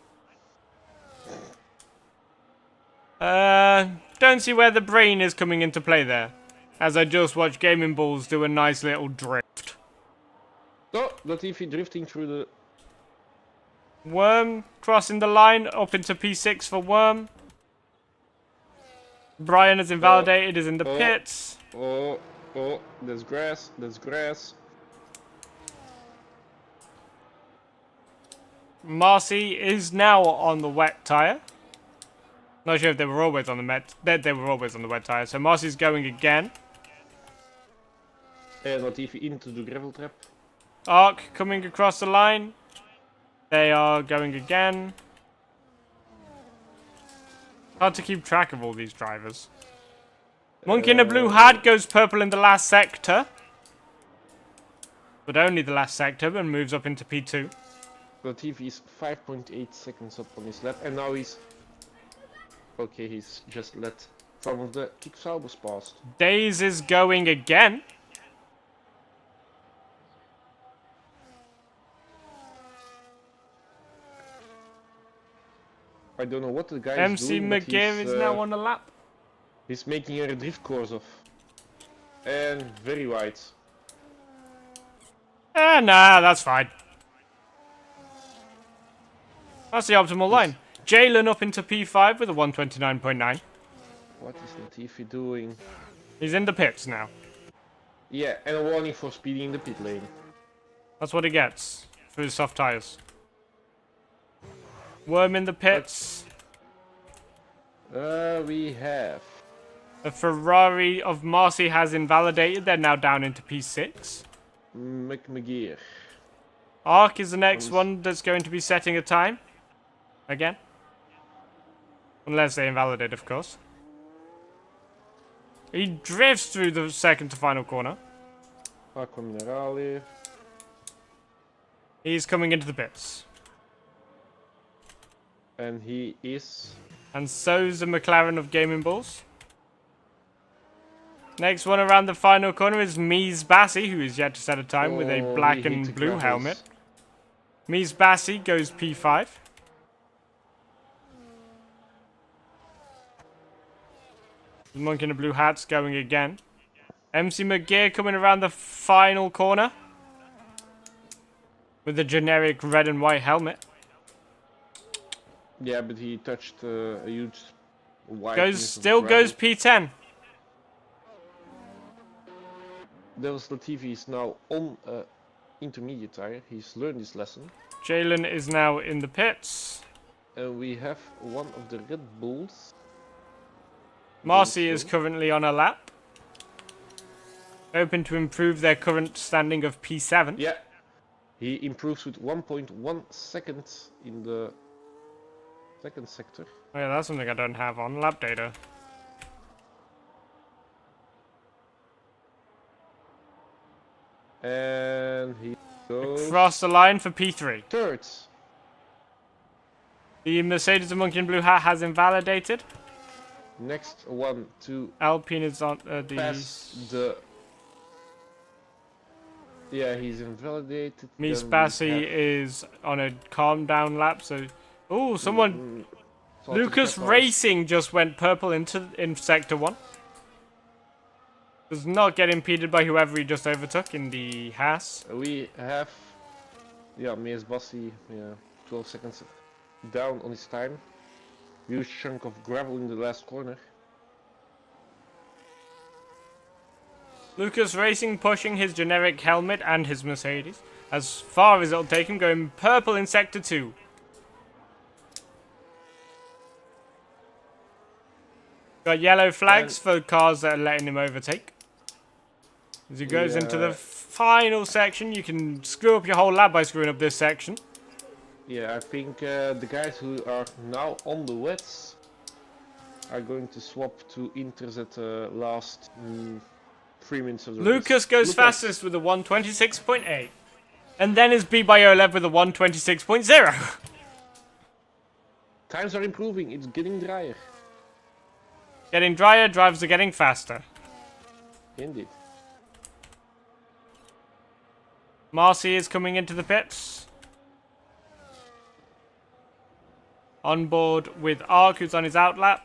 Speaker 1: Don't see where the brain is coming into play there. As I just watched Gaming Balls do a nice little drift.
Speaker 2: Oh, Latifi drifting through the...
Speaker 1: Worm crossing the line up into P6 for Worm. Brian is invalidated, is in the pits.
Speaker 2: Oh, there's grass, there's grass.
Speaker 1: Marcy is now on the wet tyre. Not sure if they were always on the they were always on the wet tyre. So Marcy's going again.
Speaker 2: And Latifi into the gravel trap.
Speaker 1: Arc coming across the line. They are going again. Hard to keep track of all these drivers. Monkey in a blue hat goes purple in the last sector. But only the last sector and moves up into P2.
Speaker 2: Latifi is 5.8 seconds up on his lap, and now he's... Okay, he's just let some of the kick saubers past.
Speaker 1: Days is going again.
Speaker 2: I don't know what the guy
Speaker 1: MC
Speaker 2: is doing.
Speaker 1: McGill is now on the lap.
Speaker 2: He's making a drift course of. And very wide.
Speaker 1: Nah, that's fine. That's the optimal line. Jalen up into P5 with a 129.9.
Speaker 2: What is Latifi doing?
Speaker 1: He's in the pits now.
Speaker 2: Yeah, and a warning for speeding in the pit lane.
Speaker 1: That's what he gets for his soft tires. Worm in the pits.
Speaker 2: We have...
Speaker 1: A Ferrari of Marcy has invalidated. They're now down into P6.
Speaker 2: McGear.
Speaker 1: Arc is the next one that's going to be setting a time. Again. Unless they invalidate, of course. He drifts through the second to final corner.
Speaker 2: Aqua Minerale.
Speaker 1: He's coming into the pits.
Speaker 2: And he is...
Speaker 1: And so's the McLaren of Gaming Balls. Next one around the final corner is Mies Bassi, who is yet to set a time with a black and blue helmet. Mies Bassi goes P5. The Monk in the blue hat's going again. MC McGear coming around the final corner with the generic red and white helmet.
Speaker 2: Yeah, but he touched a huge white.
Speaker 1: Still goes P10.
Speaker 2: Devils Latifi is now on intermediate tire. He's learned his lesson.
Speaker 1: Jalen is now in the pits.
Speaker 2: And we have one of the Red Bulls.
Speaker 1: Marcy is currently on a lap. Hoping to improve their current standing of P7.
Speaker 2: Yeah. He improves with 1.1 seconds in the second sector.
Speaker 1: Oh yeah, that's something I don't have on lap data.
Speaker 2: And he goes...
Speaker 1: Across the line for P3.
Speaker 2: Third.
Speaker 1: The Mercedes the Monkey in Blue Hat has invalidated.
Speaker 2: Next one to
Speaker 1: Alpine is on
Speaker 2: pass the... Yeah, he's invalidated.
Speaker 1: Mies Bassi is on a calm down lap, so... Oh, someone... Lucas Racing just went purple in Sector 1. Does not get impeded by whoever he just overtook in the Haas.
Speaker 2: We have... Yeah, Mies Bassi, 12 seconds down on his time. Huge chunk of gravel in the last corner.
Speaker 1: Lucas Racing pushing his generic helmet and his Mercedes as far as it'll take him, going purple in Sector 2. Got yellow flags for cars that are letting him overtake. As he goes into the final section, you can screw up your whole lap by screwing up this section.
Speaker 2: Yeah, I think the guys who are now on the wets are going to swap to Inters at the last 3 minutes of the race.
Speaker 1: Lucas goes fastest with a 126.8. And then is beat by Olev with a 126.0.
Speaker 2: Times are improving, it's getting drier.
Speaker 1: Getting drier, drivers are getting faster.
Speaker 2: Indeed.
Speaker 1: Marcy is coming into the pits. On board with Ark, who's on his outlap.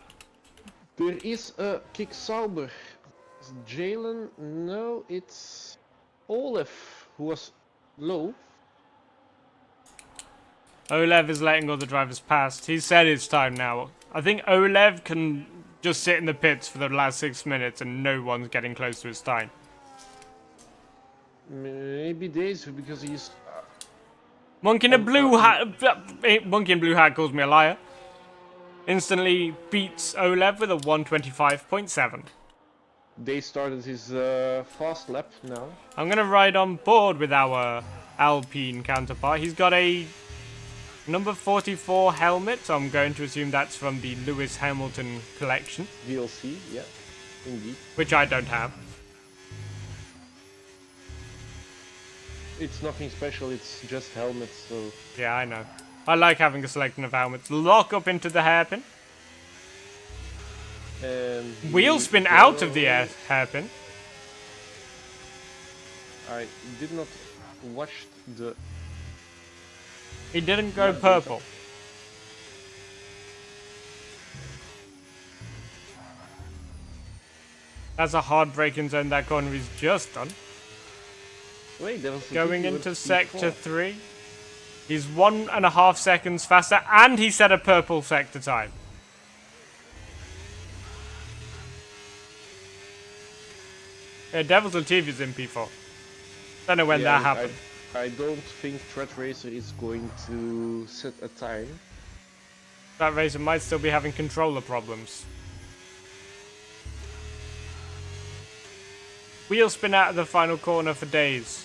Speaker 2: There is a kick Sauber. It's Jalen? No, it's Olaf, who was low.
Speaker 1: Olev is letting all the drivers pass. He said it's time now. I think Olev can just sit in the pits for the last 6 minutes and no one's getting close to his time.
Speaker 2: Maybe days, because he's...
Speaker 1: Monkey in a blue hat... Monkey in blue hat calls me a liar. Instantly beats Olev with a 125.7.
Speaker 2: They started his fast lap now.
Speaker 1: I'm going to ride on board with our Alpine counterpart. He's got a number 44 helmet, so I'm going to assume that's from the Lewis Hamilton collection.
Speaker 2: DLC, yeah, indeed.
Speaker 1: Which I don't have.
Speaker 2: It's nothing special, it's just helmets, so...
Speaker 1: Yeah, I know. I like having a selection of helmets. Lock up into the hairpin.
Speaker 2: And
Speaker 1: wheel spin out of the hairpin.
Speaker 2: I did not watch the...
Speaker 1: He didn't go purple. That's a hard braking zone that corner is just done.
Speaker 2: Wait, there was
Speaker 1: going into Sector 3. He's 1.5 seconds faster, and he set a purple sector time. Yeah, Devil's Latif is in P4. Don't know when that happened.
Speaker 2: I don't think Threat Racer is going to set a time.
Speaker 1: That racer might still be having controller problems. Wheel spin out of the final corner for days.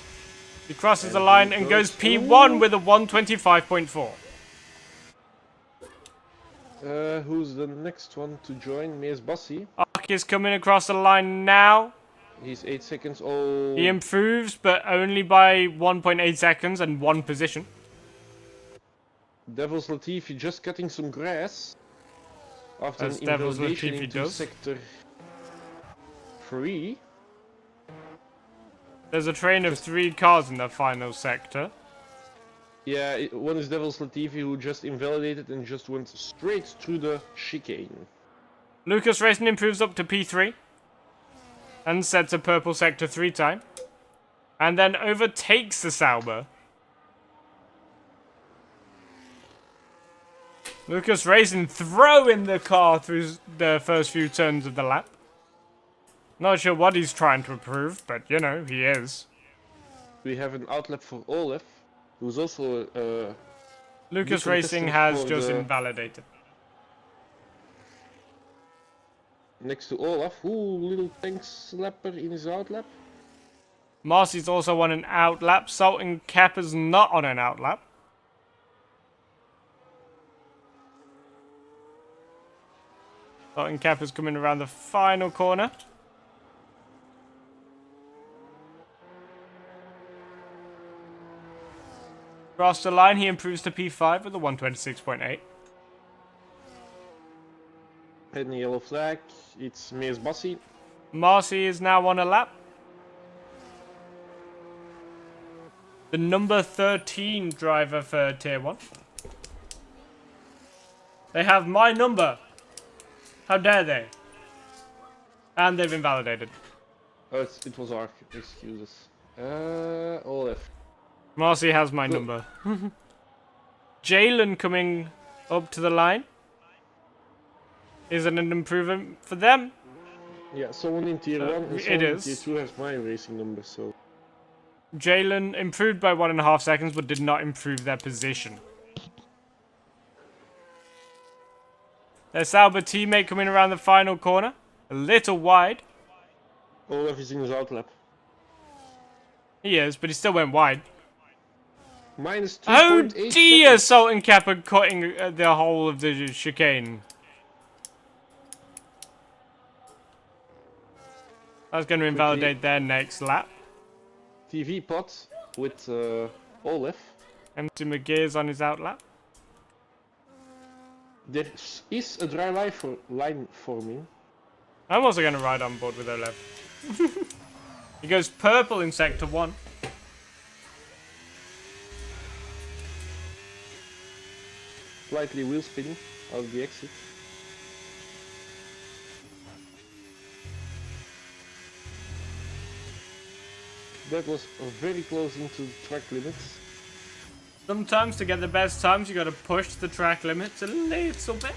Speaker 1: He crosses the line and goes P1 with a 125.4.
Speaker 2: Who's the next one to join? Mies Bassi.
Speaker 1: Ark is coming across the line now.
Speaker 2: He's 8 seconds. Oh.
Speaker 1: He improves, but only by 1.8 seconds and 1 position.
Speaker 2: Devil's Latifi just cutting some grass after
Speaker 1: As
Speaker 2: an
Speaker 1: Devil's
Speaker 2: invalidation
Speaker 1: Latifi
Speaker 2: into
Speaker 1: does.
Speaker 2: sector 3.
Speaker 1: There's a train of 3 cars in the final sector.
Speaker 2: Yeah, one is Devil's Latifi who just invalidated and just went straight through the chicane.
Speaker 1: Lucas Racing improves up to P3 and sets a purple sector 3 time. And then overtakes the Sauber. Lucas Racing throwing the car through the first few turns of the lap. Not sure what he's trying to improve, but you know, he is.
Speaker 2: We have an outlap for Olaf, who's also
Speaker 1: Lucas
Speaker 2: good
Speaker 1: Racing
Speaker 2: contestant
Speaker 1: has
Speaker 2: for
Speaker 1: just
Speaker 2: the-
Speaker 1: invalidated.
Speaker 2: next to Olaf. Ooh, little tank slapper in his outlap.
Speaker 1: Marcy's also on an outlap. Salt and Kappa's not on an outlap. Salt and Kappa's coming around the final corner. Across the line, he improves to P5 with a 126.8.
Speaker 2: And the yellow flag. It's Mees Bassi.
Speaker 1: Marcy is now on a lap. The number 13 driver for Tier 1. They have my number. How dare they? And they've invalidated.
Speaker 2: Oh, it was Ark. Excuses. Olaf.
Speaker 1: Marcy has my number. Jalen coming up to the line. Isn't an improvement for them?
Speaker 2: Yeah, someone in Tier 1 and
Speaker 1: it
Speaker 2: someone in
Speaker 1: is.
Speaker 2: Tier 2 has my racing number, so...
Speaker 1: Jalen improved by 1.5 seconds, but did not improve their position. Their Sauber teammate coming around the final corner. A little wide.
Speaker 2: Olaf is in his outlap.
Speaker 1: He is, but he still went wide.
Speaker 2: Minus
Speaker 1: Oh
Speaker 2: 2.8
Speaker 1: dear,
Speaker 2: seconds.
Speaker 1: Salt and Kappa cutting the whole of the chicane. That's going to invalidate their next lap.
Speaker 2: TV pot with Olaf.
Speaker 1: Empty McGear's on his outlap.
Speaker 2: There is a dry line forming.
Speaker 1: I'm also going to ride on board with Olev. He goes purple in sector 1.
Speaker 2: Slightly wheel spinning out of the exit. That was very close into track limits.
Speaker 1: Sometimes to get the best times, you got to push the track limits a little bit.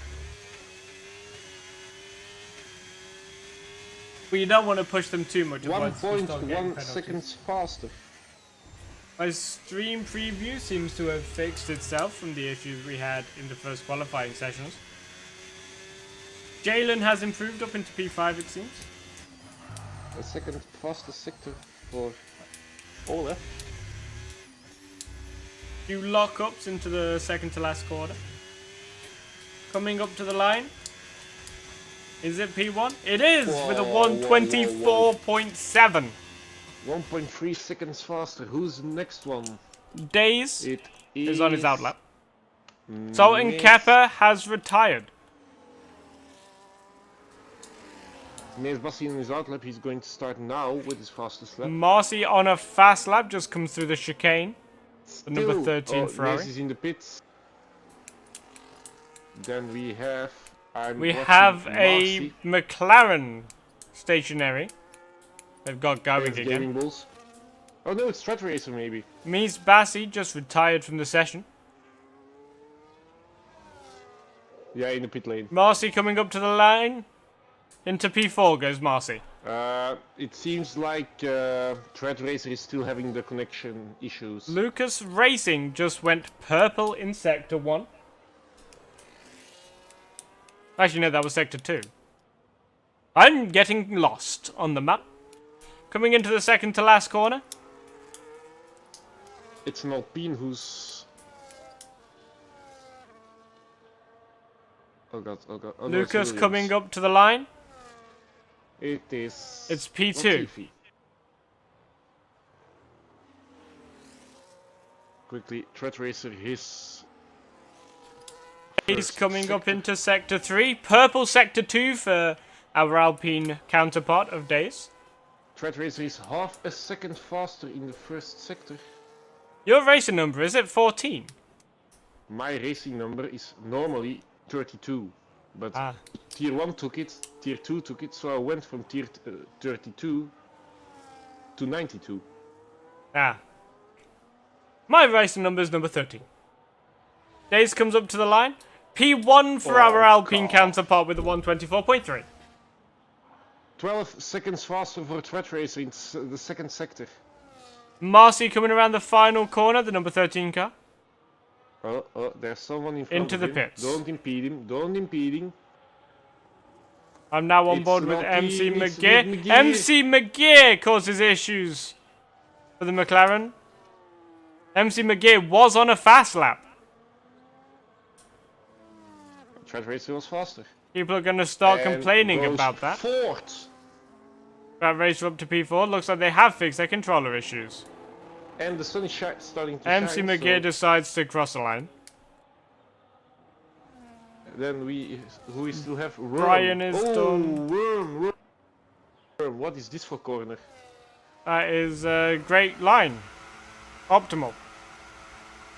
Speaker 1: But you don't want to push them too much. otherwise you start getting
Speaker 2: 1.1
Speaker 1: penalties.
Speaker 2: seconds faster.
Speaker 1: My stream preview seems to have fixed itself from the issues we had in the first qualifying sessions. Jalen has improved up into P5, it seems.
Speaker 2: A second fastest sector for Olaf.
Speaker 1: Few lockups into the second to last quarter. Coming up to the line. Is it P1? It is, with a 124.7.
Speaker 2: 1.3 seconds faster. Who's the next one?
Speaker 1: Days
Speaker 2: It
Speaker 1: is on his outlap.
Speaker 2: Mm,
Speaker 1: Salt and
Speaker 2: Miss-
Speaker 1: Kappa has retired.
Speaker 2: Mees Bassi in his outlap. He's going to start now with his fastest lap.
Speaker 1: Marcy on a fast lap just comes through the chicane. The number 13 Ferrari.
Speaker 2: Mees is in the pits. Then we have...
Speaker 1: We have a McLaren stationary. They've got going again.
Speaker 2: Gaming Bulls. Oh no, it's Strat Racer maybe.
Speaker 1: Mies Bassi just retired from the session.
Speaker 2: Yeah, in the pit lane.
Speaker 1: Marcy coming up to the line. Into P4 goes Marcy.
Speaker 2: It seems like Strat Racer is still having the connection issues.
Speaker 1: Lucas Racing just went purple in Sector 1. Actually, no, that was Sector 2. I'm getting lost on the map. Coming into the second to last corner.
Speaker 2: It's an Alpine who's... Oh god, oh god. Oh, no,
Speaker 1: Lucas
Speaker 2: it's
Speaker 1: coming up to the line.
Speaker 2: It is...
Speaker 1: It's P2.
Speaker 2: Latifi. quickly. Tread Racer, his...
Speaker 1: He's
Speaker 2: first
Speaker 1: coming up
Speaker 2: sector.
Speaker 1: into Sector 3. Purple Sector 2 for our Alpine counterpart of Days.
Speaker 2: Tread Racer is half a second faster in the first sector.
Speaker 1: Your racing number, is it 14?
Speaker 2: My racing number is normally 32, but Tier 1 took it, Tier 2 took it, so I went from Tier 32 to 92.
Speaker 1: My racing number is number 13. Days comes up to the line. P1 for our Alpine counterpart with a 124.3.
Speaker 2: 12 seconds faster for Tread Racer in the second sector.
Speaker 1: Marcy coming around the final corner, the number 13 car.
Speaker 2: Oh, there's someone in front
Speaker 1: Into
Speaker 2: of
Speaker 1: the
Speaker 2: him.
Speaker 1: pits.
Speaker 2: Don't impede him, don't impede him.
Speaker 1: I'm now on
Speaker 2: It's
Speaker 1: board with
Speaker 2: not
Speaker 1: MC
Speaker 2: him, it's
Speaker 1: McGear.
Speaker 2: McGear.
Speaker 1: MC McGear causes issues for the McLaren. MC McGear was on a fast lap.
Speaker 2: Tread Racer was faster.
Speaker 1: People are going to start
Speaker 2: And
Speaker 1: complaining
Speaker 2: goes
Speaker 1: about that.
Speaker 2: Fourth.
Speaker 1: That racer up to P4. Looks like they have fixed their controller issues.
Speaker 2: And the sun is starting to
Speaker 1: MC
Speaker 2: shine.
Speaker 1: McGear
Speaker 2: So
Speaker 1: decides to cross the line.
Speaker 2: then we still have Worm.
Speaker 1: Brian is done.
Speaker 2: Worm. What is this for corner?
Speaker 1: That is a great line. Optimal.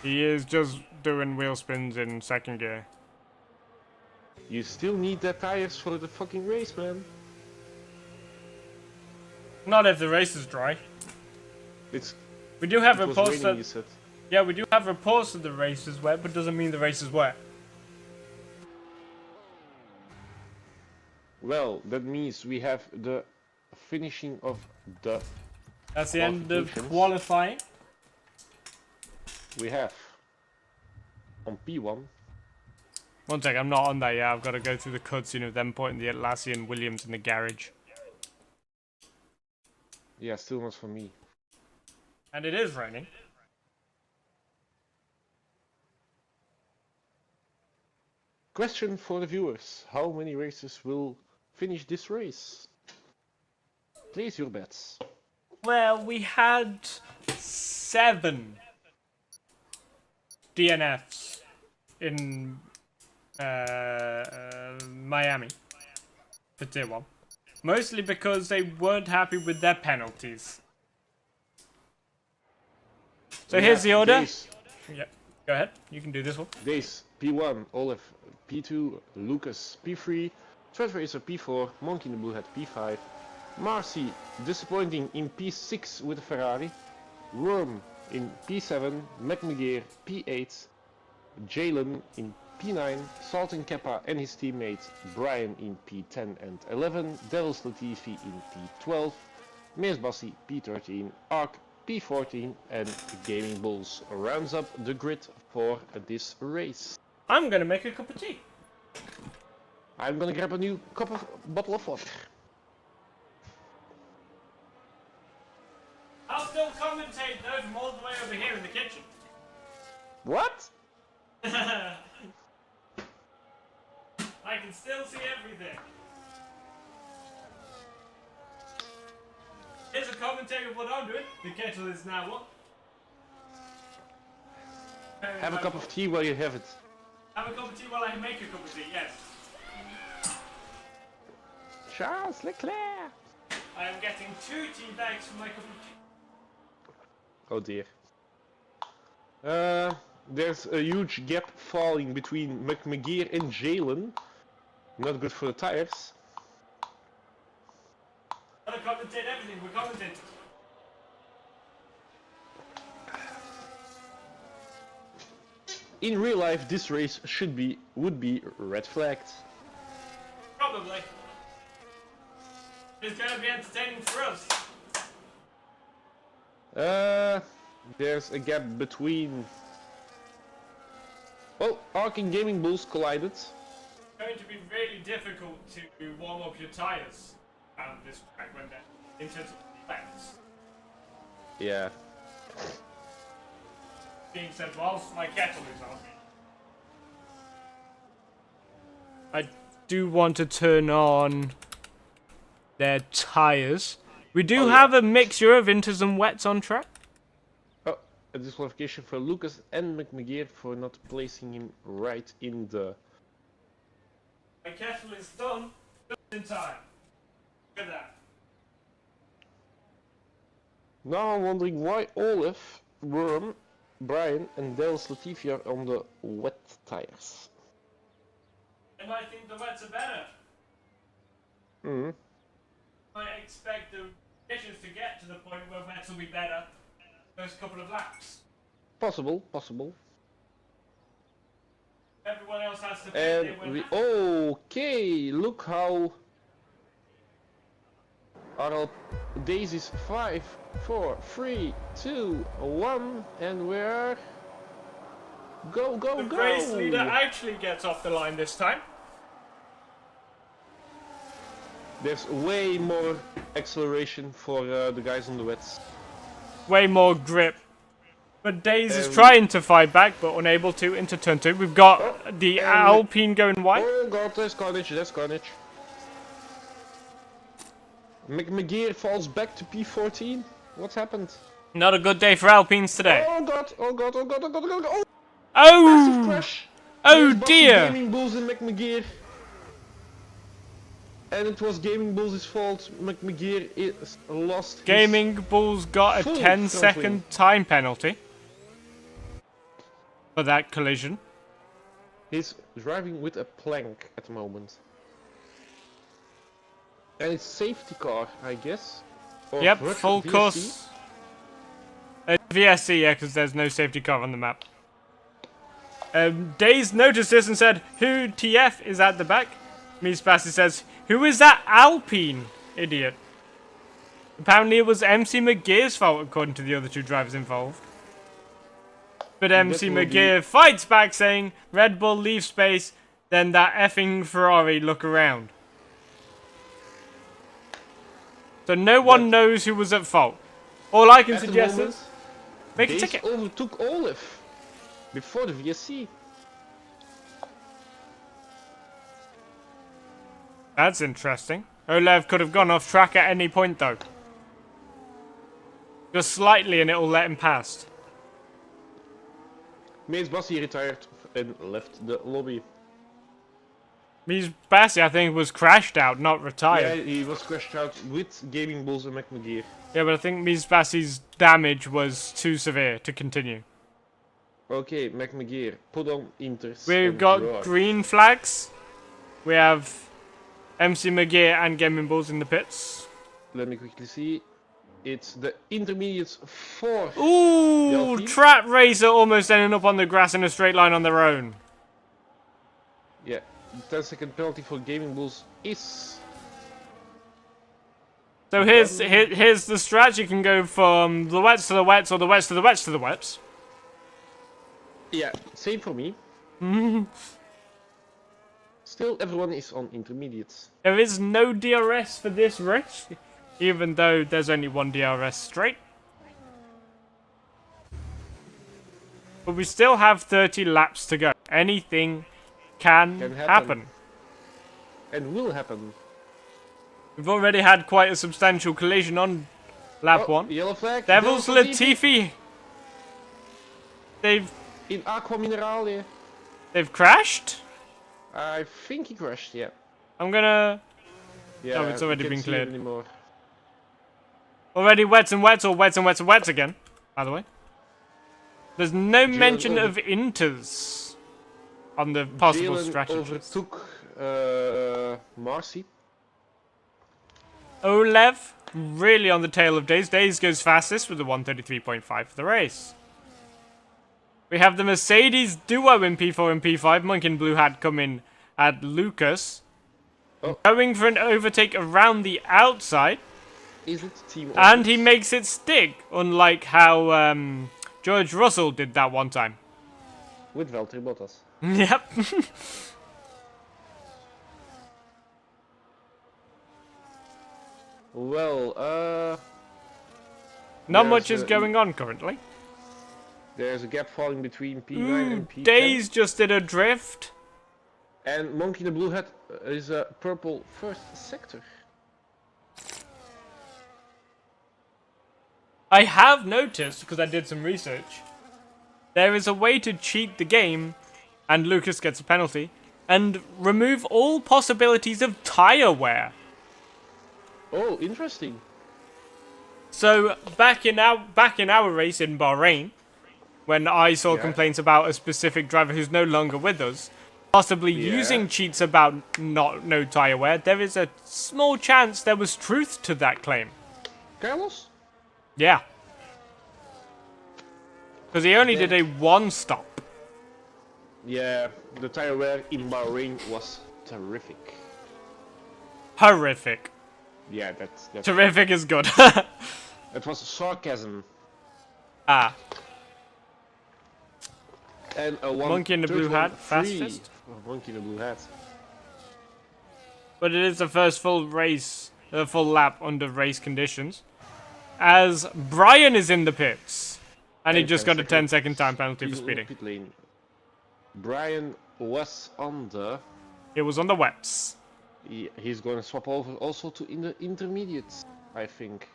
Speaker 1: He is just doing wheel spins in second gear.
Speaker 2: You still need the tires for the fucking race, man.
Speaker 1: Not if the race is dry.
Speaker 2: It's
Speaker 1: We do have
Speaker 2: it was
Speaker 1: reports
Speaker 2: raining,
Speaker 1: that
Speaker 2: you said.
Speaker 1: yeah, we do have reports that the race is wet, but doesn't mean the race is wet.
Speaker 2: Well, that means we have the finishing of the
Speaker 1: That's the end of
Speaker 2: qualifications.
Speaker 1: qualifying.
Speaker 2: We have on P1.
Speaker 1: One sec, I'm not on that yet. I've got to go through the cutscene of them putting the Atlassian Williams in the garage.
Speaker 2: Yeah, still not for me.
Speaker 1: And it is raining.
Speaker 2: Question for the viewers: how many racers will finish this race? Place your bets.
Speaker 1: Well, we had 7 DNFs in Miami for Tier 1. Mostly because they weren't happy with their penalties. So here's the order. Yeah, go ahead. You can do this one.
Speaker 2: Days P1, Olaf P2, Lucas P3, Tread Racer P4, Monkey in the Blue Hat P5, Marcy disappointing in P6 with a Ferrari, Worm in P7, McMcGear P8, Jalen in P9, Salton Kappa and his teammates Brian in P10 and 11, Devils Latifi in P12, Mees Bassi P13, Ark P14 and Gaming Bulls rounds up the grid for this race.
Speaker 1: I'm gonna make a cup of tea.
Speaker 2: I'm gonna grab a new bottle of water.
Speaker 1: I'll still commentate though from all the way over here in the kitchen.
Speaker 2: What?
Speaker 1: I can still see everything. Here's a commentary of what I'm doing. The kettle is now what?
Speaker 2: Have a cup of tea while you have it.
Speaker 1: Have a cup of tea while I make a cup of tea, yes.
Speaker 2: Charles Leclerc!
Speaker 1: I am getting 2 tea bags for my cup of tea.
Speaker 2: Oh dear. There's a huge gap falling between McMcGear and Jalen. Not good for the tires.
Speaker 1: Gotta commentate everything, we're commentators.
Speaker 2: In real life, this race would be red flagged.
Speaker 1: Probably. It's gonna be entertaining for us.
Speaker 2: There's a gap between... Well, Ark and Gaming Bulls collided.
Speaker 1: It's going to be really difficult to warm up your tires on this track when they're in terms of effects.
Speaker 2: Yeah.
Speaker 1: Being said, whilst my kettle is on, I do want to turn on their tires. We do have a mixture of inters and wets on track.
Speaker 2: Oh, a disqualification for Lucas and McMageer for not placing him right in the...
Speaker 1: My kettle is done just in time. Look at that.
Speaker 2: Now I'm wondering why Olaf, Worm, Brian and Dale's Latifi are on the wet tires.
Speaker 1: And I think the wets are better.
Speaker 2: Hmm.
Speaker 1: I expect the conditions to get to the point where wets will be better first couple of laps.
Speaker 2: Possible, possible.
Speaker 1: Everyone else has to
Speaker 2: And we... Okay, look how... Our days is 5, 4, 3, 2, 1, and we're... Go, go,
Speaker 1: The
Speaker 2: go!
Speaker 1: race leader actually gets off the line this time.
Speaker 2: There's way more acceleration for the guys on the wets.
Speaker 1: Way more grip. But Days is trying to fight back, but unable to into turn 2. We've got the Alpine going wide.
Speaker 2: Oh god, there's carnage, there's carnage. McMageer falls back to P14. What's happened?
Speaker 1: Not a good day for Alpines today.
Speaker 2: Oh god, oh god, oh god, oh god, oh god, oh!
Speaker 1: Oh!
Speaker 2: Massive crash!
Speaker 1: Oh
Speaker 2: There's
Speaker 1: dear!
Speaker 2: Gaming Bulls and McMageer. And it was Gaming Bulls' fault. McMageer is lost.
Speaker 1: Gaming Bulls got a
Speaker 2: full
Speaker 1: 10-second time penalty for that collision.
Speaker 2: He's driving with a plank at the moment. And it's safety car, I guess. Or
Speaker 1: Yep,
Speaker 2: virtual
Speaker 1: full
Speaker 2: VSC.
Speaker 1: course. VSC, yeah, because there's no safety car on the map. Days noticed this and said, "Who TF is at the back?" Mies Bassi says, "Who is that Alpine idiot?" Apparently it was MC McGear's fault, according to the other two drivers involved. But MC McGear fights back, saying, "Red Bull leave space, then that effing Ferrari look around." So no one knows who was at fault. All I can
Speaker 2: At the
Speaker 1: suggest
Speaker 2: moment,
Speaker 1: is make a
Speaker 2: Days
Speaker 1: ticket.
Speaker 2: overtook Olaf before the VSC.
Speaker 1: That's interesting. Olev could have gone off track at any point though. Just slightly and it'll let him pass.
Speaker 2: Mies Bassi retired and left the lobby.
Speaker 1: Mies Bassi, I think, was crashed out, not
Speaker 2: Yeah,
Speaker 1: retired.
Speaker 2: he was crashed out with Gaming Bulls and McMageer.
Speaker 1: Yeah, but I think Mies Bassi's damage was too severe to continue.
Speaker 2: Okay, McMageer, put on Inters.
Speaker 1: We've
Speaker 2: and
Speaker 1: got
Speaker 2: drive.
Speaker 1: green flags. We have MC McGear and Gaming Bulls in the pits.
Speaker 2: Let me quickly see. It's the intermediates for
Speaker 1: Ooh,
Speaker 2: Alpine.
Speaker 1: Trap Racer almost ending up on the grass in a straight line on their own.
Speaker 2: Yeah, 10-second penalty for Gaming Bulls is...
Speaker 1: So here's the stretch. You can go from the wets to the wets, or the wets to the wets to the wets.
Speaker 2: Yeah, same for me. Still, everyone is on intermediates.
Speaker 1: There is no DRS for this race, even though there's only one DRS straight. But we still have 30 laps to go. Anything can happen.
Speaker 2: And will happen.
Speaker 1: We've already had quite a substantial collision on lap 1.
Speaker 2: Yellow flag.
Speaker 1: Devil's Latifi. They've
Speaker 2: In Aqua Minerale.
Speaker 1: crashed.
Speaker 2: I think he crashed, yeah.
Speaker 1: I'm gonna...
Speaker 2: Yeah,
Speaker 1: it's already
Speaker 2: we
Speaker 1: been
Speaker 2: can't see it
Speaker 1: cleared.
Speaker 2: anymore.
Speaker 1: Already wets and wets, or wets and wets and wets again, by the way. There's no mention of inters on the possible
Speaker 2: Jalen
Speaker 1: strategies.
Speaker 2: overtook Marcy.
Speaker 1: Olev, really on the tail of Days. Days goes fastest with the 133.5 for the race. We have the Mercedes duo in P4 and P5. Monkey and Blue Hat come in at Lucas.
Speaker 2: Oh.
Speaker 1: Going for an overtake around the outside.
Speaker 2: Is it Team
Speaker 1: And he makes it stick, unlike how George Russell did that one time.
Speaker 2: with Valtteri Bottas?
Speaker 1: Yep.
Speaker 2: Well,
Speaker 1: Not
Speaker 2: There's
Speaker 1: much is
Speaker 2: a-
Speaker 1: going on currently.
Speaker 2: there's a gap falling between P9 and P10.
Speaker 1: Days just did a drift.
Speaker 2: And Monkey the Blue Hat is a purple first sector.
Speaker 1: I have noticed, because I did some research, there is a way to cheat the game, and Lucas gets a penalty, and remove all possibilities of tire wear.
Speaker 2: Oh, interesting.
Speaker 1: So back in our race in Bahrain, when I saw
Speaker 2: Yeah.
Speaker 1: complaints about a specific driver who's no longer with us, possibly using cheats about no tire wear, there is a small chance there was truth to that claim.
Speaker 2: Carlos?
Speaker 1: Yeah. Because he only
Speaker 2: Then-
Speaker 1: did a one stop.
Speaker 2: Yeah, the tire wear in Bahrain was terrific.
Speaker 1: Horrific.
Speaker 2: Yeah, that's
Speaker 1: Terrific is good.
Speaker 2: it was sarcasm.
Speaker 1: Ah.
Speaker 2: And a one
Speaker 1: Monkey in the blue hat,
Speaker 2: 3.
Speaker 1: fastest.
Speaker 2: Oh, monkey in the blue hat.
Speaker 1: But it is the first full lap under race conditions. As Brian is in the pits. And he just got a 10-second time penalty for
Speaker 2: He's in
Speaker 1: speeding.
Speaker 2: pit lane. Brian was on the.
Speaker 1: It was on the wets.
Speaker 2: He's going to swap over also to in the intermediates, I think.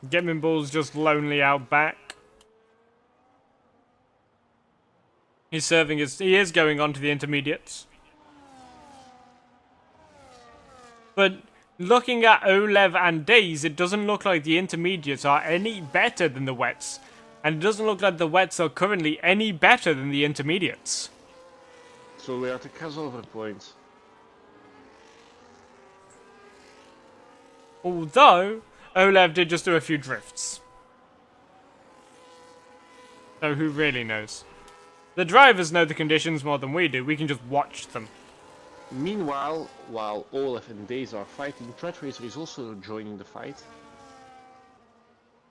Speaker 1: Getman Bull's just lonely out back. He's serving he is going on to the intermediates. But looking at Olev and Days, it doesn't look like the intermediates are any better than the wets. And it doesn't look like the wets are currently any better than the intermediates.
Speaker 2: So we're at the crossover point.
Speaker 1: Although, Olev did just do a few drifts. So who really knows? The drivers know the conditions more than we do, we can just watch them.
Speaker 2: Meanwhile, while Olaf and Days are fighting, Thread Racer is also joining the fight.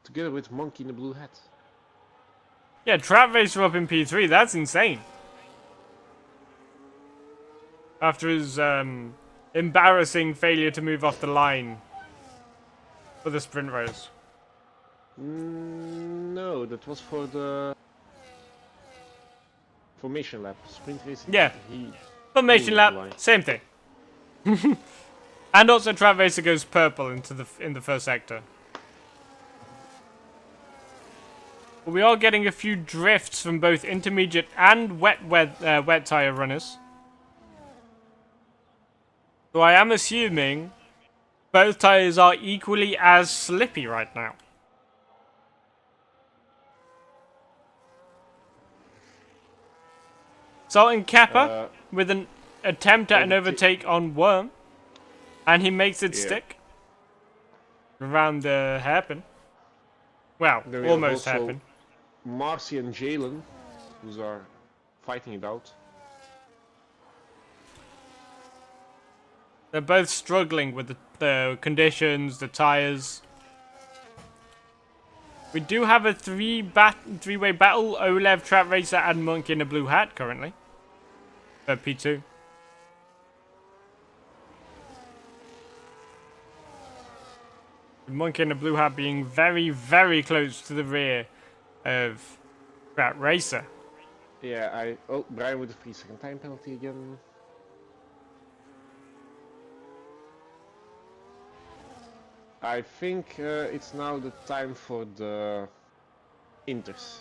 Speaker 2: Together with Monkey in the blue hat.
Speaker 1: Yeah, Trap Racer up in P3, that's insane. After his embarrassing failure to move off the line for the sprint race.
Speaker 2: No, that was for the formation lap. Sprint racing.
Speaker 1: Yeah.
Speaker 2: He
Speaker 1: Formation
Speaker 2: moved the line.
Speaker 1: lap, same thing. And also Trap Racer goes purple in the first sector. But we are getting a few drifts from both intermediate and wet tire runners. So I am assuming both tires are equally as slippy right now. Salt and Kappa with an attempt at an overtake on Worm. And he makes it stick. Around the hairpin. Well,
Speaker 2: Then we have
Speaker 1: almost
Speaker 2: also
Speaker 1: hairpin.
Speaker 2: Marcy and Jalen, who are fighting it out.
Speaker 1: They're both struggling with the conditions, the tires. We do have a three-way battle. Olev, Trap Racer, and Monk in a blue hat currently. P2. The Monk in a blue hat being very, very close to the rear of Trap Racer.
Speaker 2: Yeah, oh, Brian with a 3-second time penalty again. I think it's now the time for the inters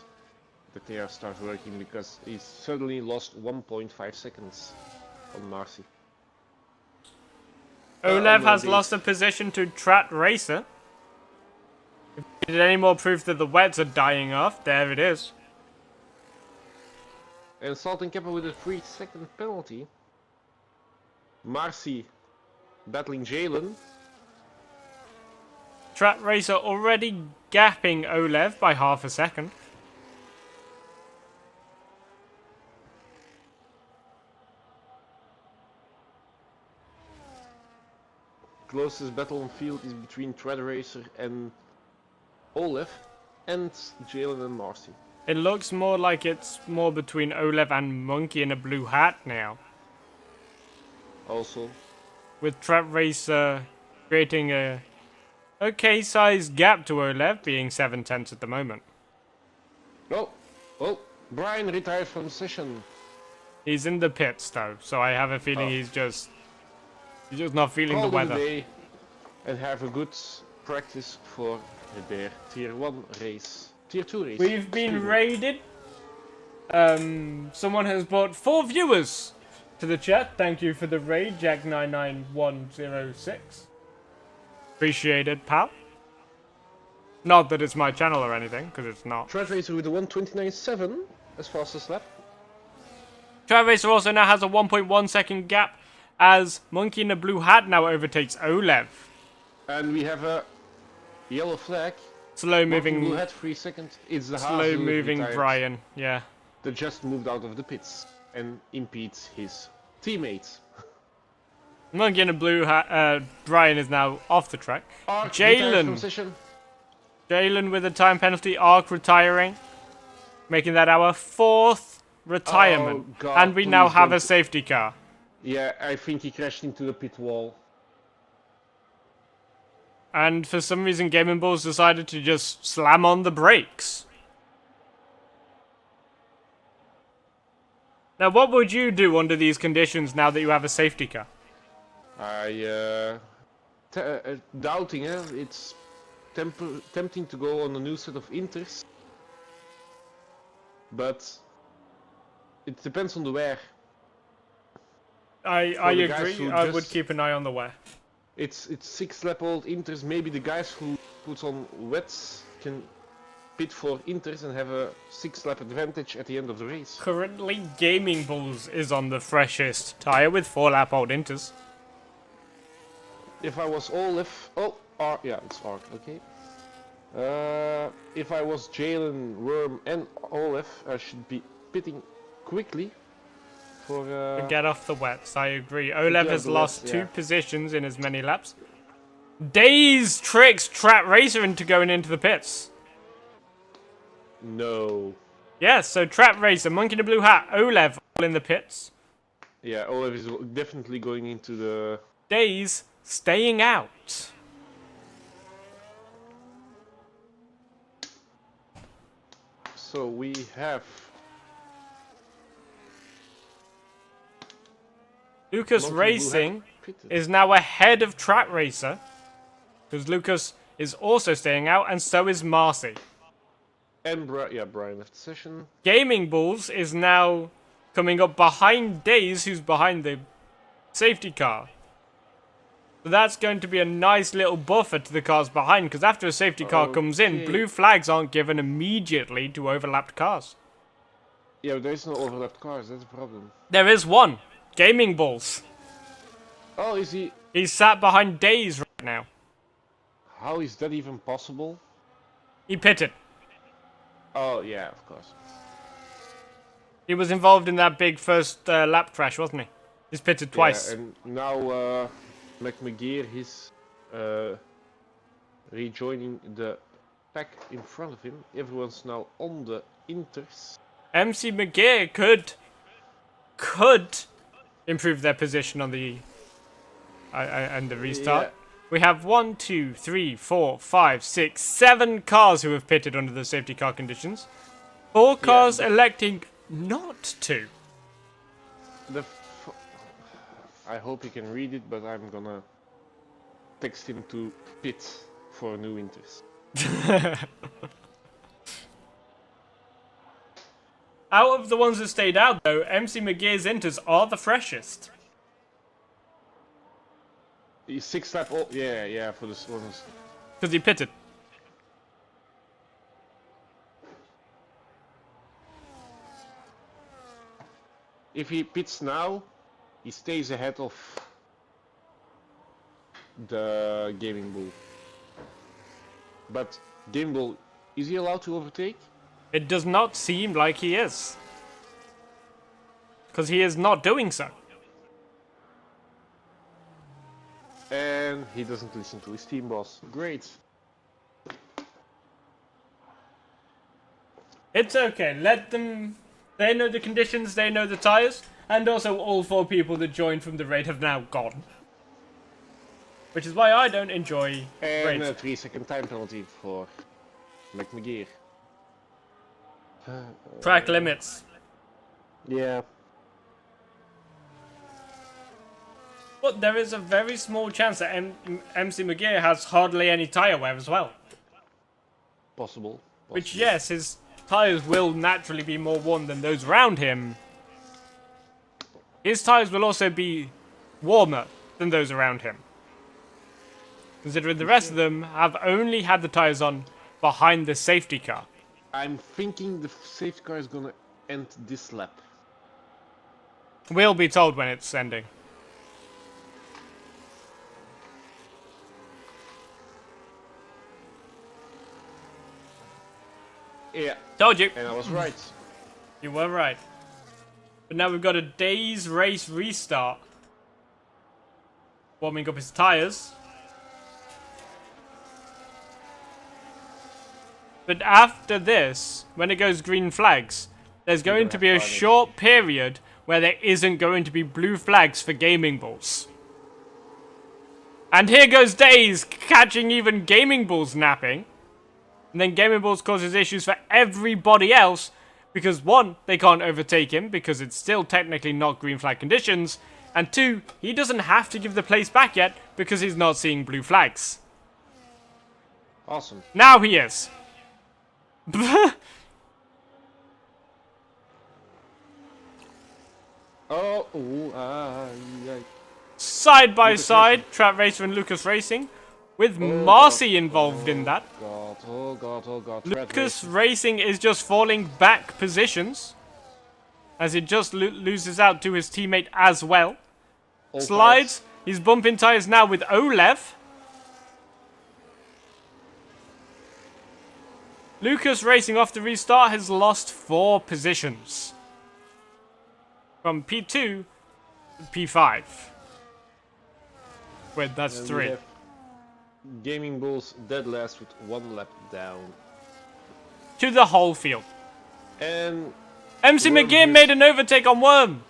Speaker 2: that they are start working, because he suddenly lost 1.5 seconds on Marcy.
Speaker 1: Olev has lost a position to Trap Racer. If we did any more proof that the wets are dying off, there it is.
Speaker 2: And Salt and Kappa with a 3-second penalty. Marcy battling Jalen.
Speaker 1: Trap Racer already gapping Olev by half a second.
Speaker 2: Closest battle on field is between Thread Racer and Olaf, and Jalen and Marcy.
Speaker 1: It looks more like it's more between Olev and Monkey in a blue hat now.
Speaker 2: Also,
Speaker 1: With Trap Racer creating a okay sized gap to Olev, being 7/10 at the moment.
Speaker 2: oh, Brian retired from the session.
Speaker 1: He's in the pits though, so I have a feeling he's just not feeling
Speaker 2: Called
Speaker 1: the
Speaker 2: it a
Speaker 1: weather.
Speaker 2: day. and have a good practice for their Tier 1 race. Tier 2 race.
Speaker 1: We've been raided. Someone has brought 4 viewers to the chat. Thank you for the raid, Jack99106. Appreciated, pal. Not that it's my channel or anything, because it's not.
Speaker 2: Trad Racer with a 1:29.7 as fastest lap.
Speaker 1: Trad Racer also now has a 1.1 second gap as Monkey in a Blue Hat now overtakes Olev.
Speaker 2: And we have a yellow flag.
Speaker 1: Slow moving.
Speaker 2: Blue Hat 3 seconds. It's the
Speaker 1: slow moving Brian, yeah.
Speaker 2: That just moved out of the pits and impedes his teammates.
Speaker 1: Monkey in a Blue Hat, Brian is now off the track. Jalen with a time penalty, Arc retiring. Making that our 4th retirement.
Speaker 2: Oh, God,
Speaker 1: and we now have a safety car.
Speaker 2: Yeah, I think he crashed into the pit wall.
Speaker 1: And for some reason Gaming Bulls decided to just slam on the brakes. Now what would you do under these conditions now that you have a safety car?
Speaker 2: Doubting, it's tempting to go on a new set of inters. But it depends on the wear.
Speaker 1: I agree, I would keep an eye on the wear.
Speaker 2: It's 6 lap old inters, maybe the guys who put on wets can pit for inters and have a 6 lap advantage at the end of the race.
Speaker 1: Currently Gaming Bulls is on the freshest tyre with 4 lap old inters.
Speaker 2: If I was Olaf, yeah, it's Arc, okay. If I was Jalen, Worm and Olaf, I should be pitting quickly for
Speaker 1: get off the wets, I agree. Olev has lost 2 positions in as many laps. Daze tricks Trap Racer into going into the pits.
Speaker 2: No.
Speaker 1: Yes, so Trap Racer, Monkey in a Blue Hat, Olev all in the pits.
Speaker 2: Yeah, Olaf is definitely going into the...
Speaker 1: Daze staying out.
Speaker 2: So we have...
Speaker 1: Lucas Racing is now ahead of Track Racer. Because Lucas is also staying out, and so is Marcy.
Speaker 2: And Brian left the session.
Speaker 1: Gaming Bulls is now coming up behind Daze, who's behind the safety car. So that's going to be a nice little buffer to the cars behind, because after a safety car comes in, blue flags aren't given immediately to overlapped cars.
Speaker 2: Yeah, but there is no overlapped cars, that's a problem.
Speaker 1: There is one. Gaming Bulls.
Speaker 2: Oh, is he?
Speaker 1: He's sat behind Daze right now.
Speaker 2: How is that even possible?
Speaker 1: He pitted.
Speaker 2: Oh, yeah, of course.
Speaker 1: He was involved in that big first lap crash, wasn't he? He's pitted twice.
Speaker 2: Yeah, and now McMageer, he's rejoining the pack in front of him. Everyone's now on the inters.
Speaker 1: MC McGear could improve their position on the and the restart.
Speaker 2: Yeah.
Speaker 1: We have 1, 2, 3, 4, 5, 6, 7 cars who have pitted under the safety car conditions. 4 cars electing not to.
Speaker 2: I hope he can read it, but I'm gonna text him to pit for new inters.
Speaker 1: Out of the ones that stayed out, though, MC McGear's inters are the freshest.
Speaker 2: He's 6 lap old. Yeah, for this one.
Speaker 1: Because he pitted.
Speaker 2: If he pits now, he stays ahead of the Gaming Bull. But Gaming Bull, is he allowed to overtake?
Speaker 1: It does not seem like he is. Because he is not doing so.
Speaker 2: And he doesn't listen to his team boss. Great.
Speaker 1: It's okay. Let them... They know the conditions, they know the tyres. And also all 4 people that joined from the raid have now gone. Which is why I don't enjoy
Speaker 2: And
Speaker 1: raids.
Speaker 2: a 3-second time penalty for McMageer.
Speaker 1: Track limits.
Speaker 2: Yeah.
Speaker 1: But there is a very small chance that MC McGear has hardly any tyre wear as well.
Speaker 2: Possible.
Speaker 1: Which, yes, his tyres will naturally be more worn than those around him. His tyres will also be warmer than those around him. Considering the rest of them have only had the tyres on behind the safety car.
Speaker 2: I'm thinking the safety car is gonna end this lap.
Speaker 1: We'll be told when it's ending.
Speaker 2: Yeah.
Speaker 1: Told you.
Speaker 2: And I was right.
Speaker 1: You were right. But now we've got a day's race restart. Warming up his tyres. But after this, when it goes green flags, there's going to be a short period where there isn't going to be blue flags for gaming balls. And here goes Days catching even gaming balls napping. And then gaming balls causes issues for everybody else because one, they can't overtake him because it's still technically not green flag conditions. And two, he doesn't have to give the place back yet because he's not seeing blue flags.
Speaker 2: Awesome.
Speaker 1: Now he is.
Speaker 2: Oh, yeah.
Speaker 1: Side by side, Trap Racer and Lucas Racing, with Marcy involved in that.
Speaker 2: Oh god.
Speaker 1: Lucas Racing is just falling back positions as he just loses out to his teammate as well. Slides, he's bumping tires now with Olev. Lucas Racing off the restart has lost 4 positions. From P2 to P5. Wait, that's 3.
Speaker 2: Gaming Bulls dead last with 1 lap down.
Speaker 1: To the whole field.
Speaker 2: And
Speaker 1: MC McGear made an overtake on Worm.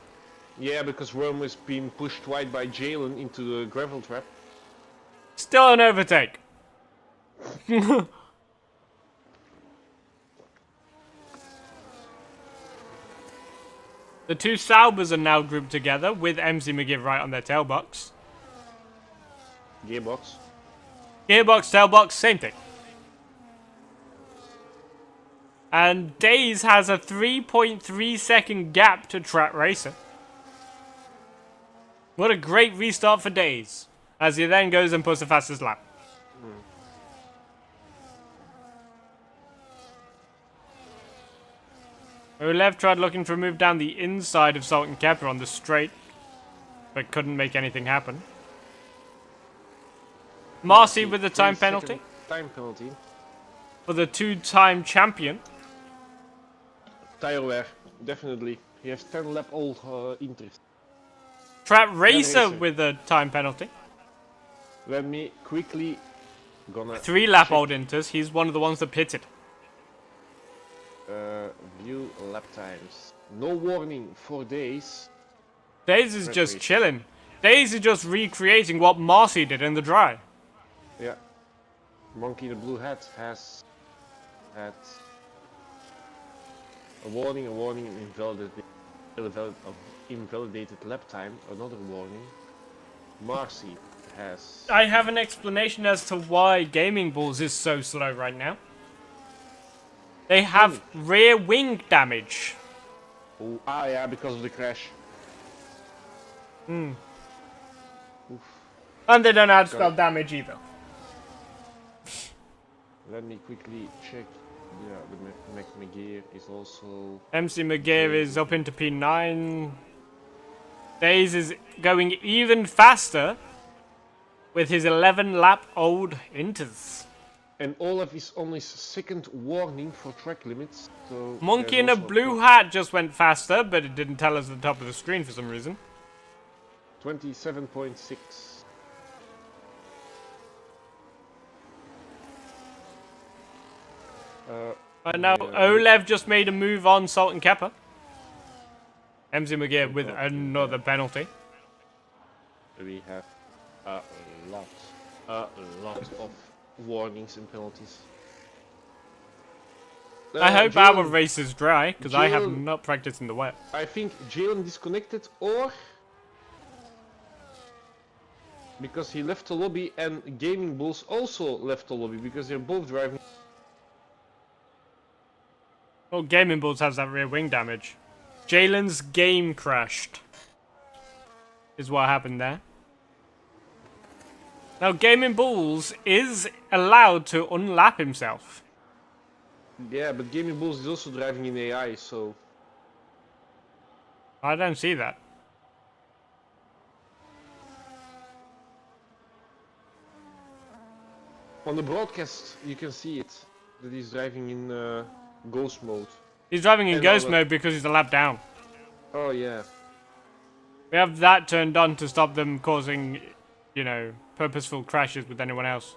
Speaker 2: Yeah, because Worm was being pushed wide by Jalen into the gravel trap.
Speaker 1: Still an overtake. The two Saubers are now grouped together with MC McGear right on their tailbox.
Speaker 2: Gearbox.
Speaker 1: Gearbox, tailbox, same thing. And Days has a 3.3 second gap to Trap Racer. What a great restart for Days, as he then goes and puts the fastest lap. Olev tried looking for a move down the inside of Salt and Kepper on the straight, but couldn't make anything happen. Marcy with the time penalty.
Speaker 2: Time penalty.
Speaker 1: For the 2-time champion.
Speaker 2: Tire wear, definitely. He has 10 lap old interest.
Speaker 1: Trap Racer with a time penalty.
Speaker 2: Let me quickly
Speaker 1: 3 lap old inters. He's one of the ones that pitted.
Speaker 2: View lap times. No warning for Days.
Speaker 1: Days is just chilling. Days is just recreating what Marcy did in the dry.
Speaker 2: Yeah. Monkey the Blue Hat has had a warning, invalidated lap time, another warning. Marcy has...
Speaker 1: I have an explanation as to why Gaming Balls is so slow right now. They have rear wing damage.
Speaker 2: Oh, yeah, because of the crash.
Speaker 1: And they don't have spell damage either.
Speaker 2: Let me quickly check. Yeah, the McGear is also...
Speaker 1: MC McGear is up into P9. Days is going even faster with his 11 lap old inters.
Speaker 2: And Olaf is on his 2nd warning for track limits. So
Speaker 1: Monkey in a blue hat just went faster, but it didn't tell us at the top of the screen for some reason.
Speaker 2: 27.6.
Speaker 1: Right now, Olev just made a move on Salt and Kepper. MC McGear with another penalty.
Speaker 2: We have a lot of warnings and penalties.
Speaker 1: I hope our race is dry, because I have not practiced in the wet.
Speaker 2: I think Jalen disconnected, or Because he left the lobby and Gaming Bulls also left the lobby because they're both driving.
Speaker 1: Well, Gaming Bulls has that rear wing damage. Jalen's game crashed. Is what happened there. Now, Gaming Bulls is allowed to unlap himself.
Speaker 2: Yeah, but Gaming Bulls is also driving in AI, so...
Speaker 1: I don't see that.
Speaker 2: On the broadcast, you can see it. That he's driving in ghost mode.
Speaker 1: He's driving in
Speaker 2: And
Speaker 1: ghost
Speaker 2: all
Speaker 1: mode because he's a lap down.
Speaker 2: Oh, yeah.
Speaker 1: We have that turned on to stop them causing, you know, purposeful crashes with anyone else.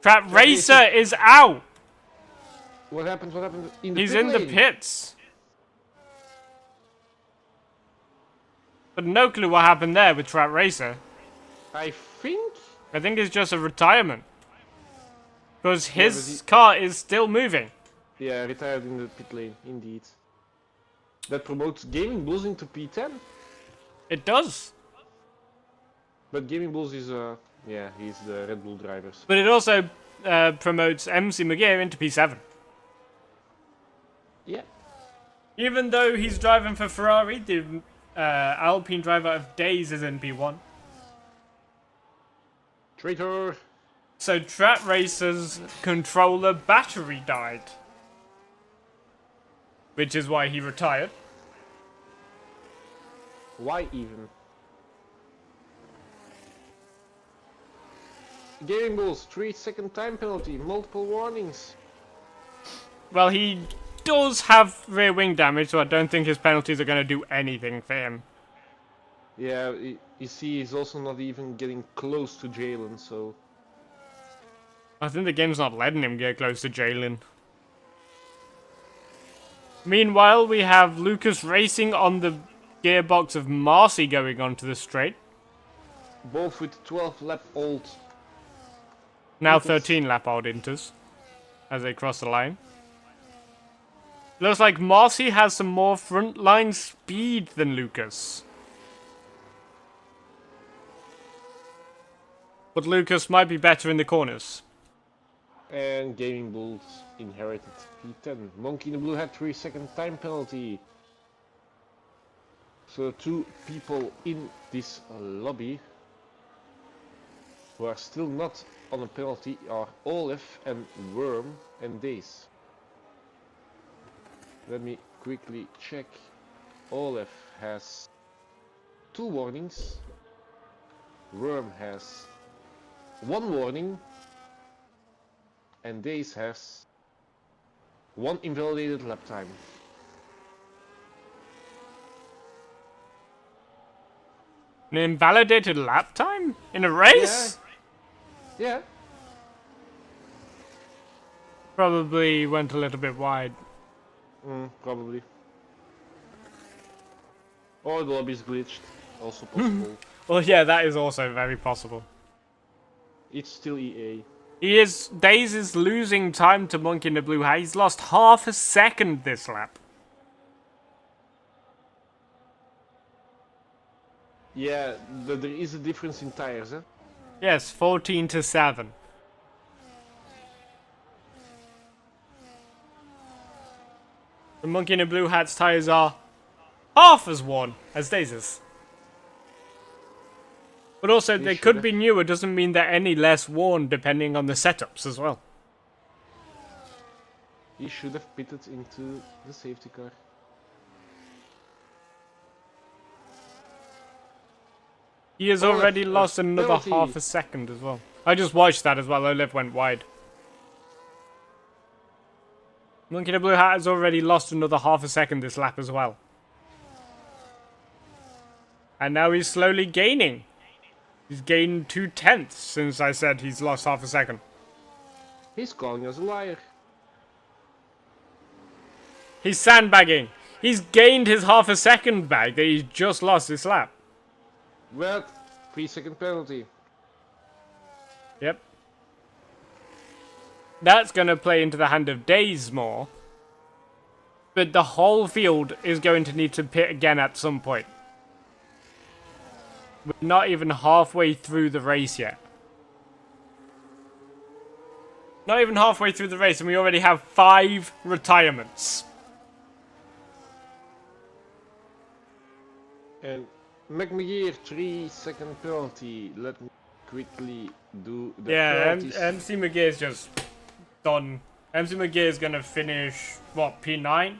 Speaker 1: Trap Racer is out!
Speaker 2: What happened? What happened in the
Speaker 1: He's
Speaker 2: pit
Speaker 1: in the
Speaker 2: lane?
Speaker 1: pits. But no clue what happened there with Trap Racer.
Speaker 2: I think...
Speaker 1: I think it's just a retirement. Because
Speaker 2: Yeah,
Speaker 1: his car is still moving.
Speaker 2: Yeah, retired in the pit lane, indeed. That promotes Gaming Bulls into P10.
Speaker 1: It does.
Speaker 2: But Gaming Bulls is, yeah, he's the Red Bull drivers.
Speaker 1: But it also promotes MC McGear into P7.
Speaker 2: Yeah.
Speaker 1: Even though he's driving for Ferrari, the Alpine driver of days is in P1.
Speaker 2: Traitor!
Speaker 1: So Trap Racer's controller battery died. Which is why he retired.
Speaker 2: Why even? Gaming Bulls, 3-second time penalty, multiple warnings.
Speaker 1: Well, he does have rear wing damage, so I don't think his penalties are going to do anything for him.
Speaker 2: Yeah, you see, he's also not even getting close to Jalen, so...
Speaker 1: I think the game's not letting him get close to Jalen. Meanwhile, we have Lucas racing on the gearbox of Marcy going onto the straight.
Speaker 2: Both with 12-lap-old.
Speaker 1: Now 13 lap old inters as they cross the line. Looks like Marcy has some more frontline speed than Lucas. But Lucas might be better in the corners.
Speaker 2: And Gaming Bulls inherited P10. Monkey in the Blue had 3-second time penalty. So 2 people in this lobby who are still not on a penalty are Olaf and Worm and Days. Let me quickly check. Olaf has 2 warnings. Worm has 1 warning. And Days has 1 invalidated lap time.
Speaker 1: An invalidated lap time? In a race?
Speaker 2: Yeah.
Speaker 1: Probably went a little bit wide.
Speaker 2: Probably. Or the lobby's glitched. Also possible.
Speaker 1: Well, yeah, that is also very possible.
Speaker 2: It's still EA.
Speaker 1: Days is losing time to Monkey in the Blue Hat. He's lost half a second this lap.
Speaker 2: Yeah, there is a difference in tires, eh?
Speaker 1: Yes, 14 to 7. The Monkey in the Blue Hat's tires are half as worn as Dais's. But also, they could be newer, doesn't mean they're any less worn depending on the setups as well.
Speaker 2: He should have pitted into the safety car.
Speaker 1: He has already lost another
Speaker 2: penalty.
Speaker 1: half a second as well. I just watched that as well. Olive went wide. Monkey in the Blue Hat has already lost another half a second this lap as well. And now he's slowly gaining. He's gained 2/10 since I said he's lost half a second.
Speaker 2: He's calling us a liar.
Speaker 1: He's sandbagging. He's gained his half a second back that he's just lost this lap.
Speaker 2: But 3-second penalty.
Speaker 1: Yep. That's going to play into the hand of Days more. But the whole field is going to need to pit again at some point. We're not even halfway through the race yet. Not even halfway through the race, and we already have 5 retirements.
Speaker 2: And McMegear 3-second penalty. Let me quickly do the penalties.
Speaker 1: MC McGear's just done. MC McGear's gonna finish, what, P9?